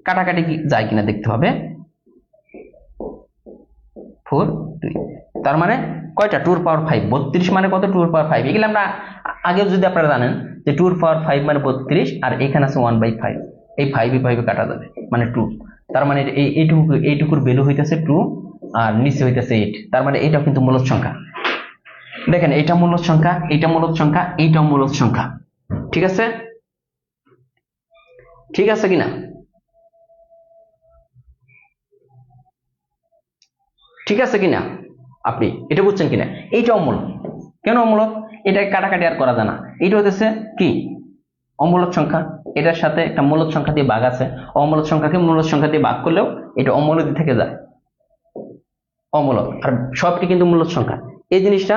কাটাকাটি কি যায় কিনা দেখতে হবে। 4, 2, তার মানে কয়টা 2^5, 32 মানে কত 2^5, এগুলো আমরা আগেও যদি আপনারা জানেন যে 2^5 মানে 32, আর এখানে আছে 1/5, এই 5 কাটা যাবে মানে 2, তার মানে এইটুকুর ভ্যালু হইতেছে 2 আর নিচে হইতেছে 8, তার মানে এটাও কিন্তু মূলদ সংখ্যা। দেখেন এটা মূলদ সংখ্যা, এটা মূলদ সংখ্যা, এইটাও মূলদ সংখ্যা, ঠিক আছে? ঠিক আছে কিনা? ঠিক আছে কিনা, আপনি এটা বুঝছেন কিনা? এইটা অমূলক, কেন অমূলক? এটা কাটাকাটি আর করা যায় না, এটা হচ্ছে কি অমূলক সংখ্যা, এটার সাথে একটা মূলদ সংখ্যা দিয়ে ভাগ আছে, অমূলক সংখ্যাকে মূলদ সংখ্যা দিয়ে ভাগ করলেও এটা অমূলক থেকে যায়, অমূলক। আর সবটি কিন্তু মূলদ সংখ্যা, এই জিনিসটা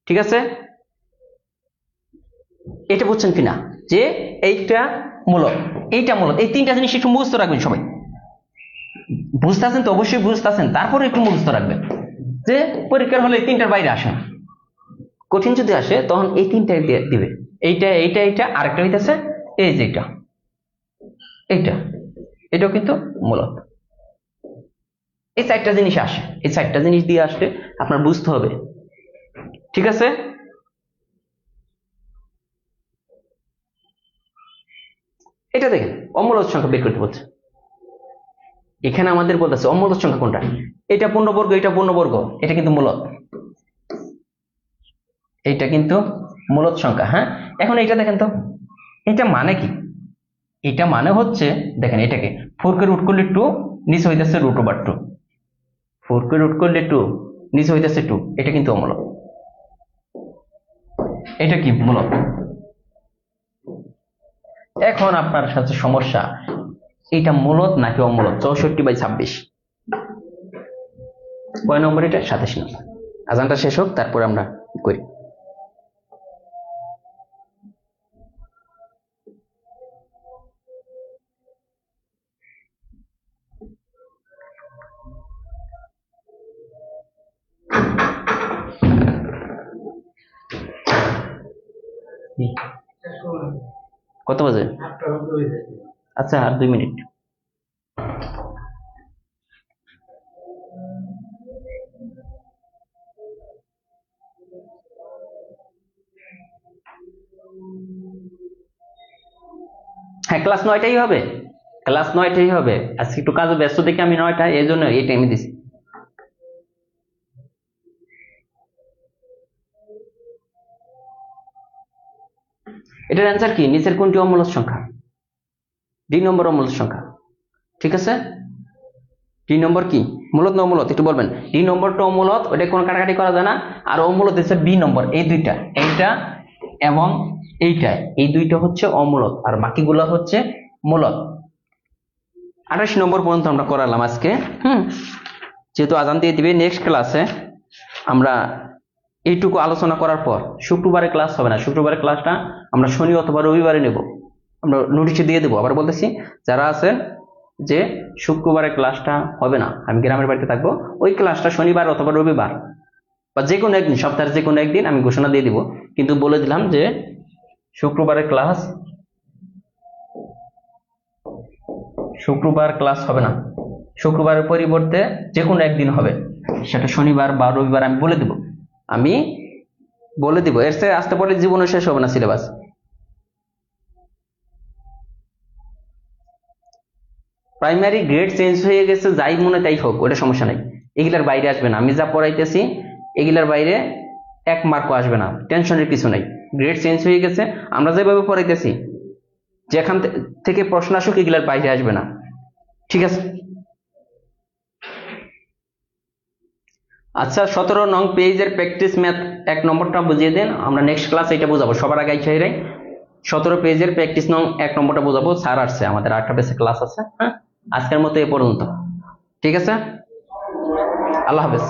ঠিক আছে? এটা বুঝছেন কিনা যে এইটা মূলক, এইটা মূলক, এই তিনটা জিনিস একটু মুখস্থ রাখবেন সবাই। বুঝতেছেন তো? অবশ্যই বুঝতেছেন, তারপরে একটু মুখস্থ রাখবেন যে পরীক্ষার হলে এই তিনটার বাইরে আসে না। কঠিন যদি আসে তখন এই তিনটাই দিবে, এইটা এইটা এইটা, আরেকটা হইতেছে এই যে এইটা, এটাও কিন্তু মূলক। এই চারটা জিনিস আসে, এই চারটা জিনিস দিয়ে আসলে আপনার বুঝতে হবে, ঠিক আছে? এটা দেখেন অমূলক সংখ্যা বের করতে বলছে, এখানে আমাদের বলতেছে অমূলত সংখ্যা কোনটা, এটা পূর্ণবর্গ, এটা পূর্ণবর্গ, এটা কিন্তু মূলত, এটা কিন্তু মূলত সংখ্যা। হ্যাঁ, এখন এটা দেখেন তো, এটা মানে কি? এটা মানে হচ্ছে, দেখেন এটাকে 4 কে রুট করলে 2, নিচে হইতেছে √2। 4 কে রুট করলে 2, নিচে হইতেছে 2, এটা কিন্তু অমূলত। এটা কি মূলত? এখন আপনার সাথে সমস্যা, এটা মূলত নাকি অমূলত? 64/26 কয় নম্বর? এটা 27 নম্বর। আজানটা শেষ হোক, তারপর আমরা করি। কত বাজে? আচ্ছা, আর 2 মিনিট। হ্যাঁ, ক্লাস 9টাই হবে, ক্লাস 9টাই হবে। আজকে একটু কাজে ব্যস্ত দেখে আমি 9টা, এই জন্য এই টাইমে দিছি। এটার অ্যান্সার কি? নিচের কোনটি অমূলত সংখ্যা? 2 নম্বর অমূলত সংখ্যা। ঠিক আছে, 2 নম্বর কি মূলত না অমূলত একটু বলবেন। 2 নম্বরটা অমূলত, ওটা কোনো কাটাকাটি করা যায় না। আর অমূলত হচ্ছে বি নম্বর, এই দুইটা, এইটা এবং এইটা, এই দুইটা হচ্ছে অমূলত, আর বাকিগুলো হচ্ছে মূলত। 28 নম্বর পর্যন্ত আমরা করালাম আজকে। যেহেতু আজান দিয়ে দিবে, নেক্সট ক্লাসে আমরা এইটুকু আলোচনা করার পর শুক্রবারে ক্লাস হবে না। শুক্রবারের ক্লাসটা আমরা শনি অথবা রবিবারে নেব, আমরা নোটিশে দিয়ে দেবো। আবার বলতেছি, যারা আছেন যে শুক্রবারের ক্লাসটা হবে না, আমি গ্রামের বাড়িতে থাকবো, ওই ক্লাসটা শনিবার অথবা রবিবার বা যে কোনো একদিন, সপ্তাহের যে কোনো একদিন আমি ঘোষণা দিয়ে দিব। কিন্তু বলে দিলাম যে শুক্রবার ক্লাস হবে না, শুক্রবারের পরিবর্তে যে কোনো একদিন হবে, সেটা শনিবার বা রবিবার আমি বলে দিব। এর চেয়ে আসতে পারলে জীবনে শেষ হবে না সিলেবাস। প্রাইমারি গ্রেড চেঞ্জ হয়ে গেছে, যাই মনে তাই হোক, ওটা সমস্যা নাই, এগুলার বাইরে আসবে না। আমি যা পড়াইতেছি এগুলার বাইরে 1 মার্কও আসবে না, টেনশনের কিছু নাই। গ্রেড চেঞ্জ হয়ে গেছে, আমরা যেভাবে পড়াইতেছি, যেখান থেকে প্রশ্ন আসুক এগুলার বাইরে আসবে না। ঠিক আছে? আচ্ছা, 17 নং পেজের প্র্যাকটিস ম্যাথ 1 নম্বরটা বুঝিয়ে দেন, আমরা নেক্সট ক্লাস এটা বোঝাবো। সবার আগে চাইরাই 17 পেজের প্র্যাকটিস নং 1 নম্বরটা বোঝাবো। স্যার আসছে, আমাদের 8টা বেসে ক্লাস আছে। হ্যাঁ, আজকের মতো এ পর্যন্ত। ঠিক আছে, আল্লাহ হাফেজ।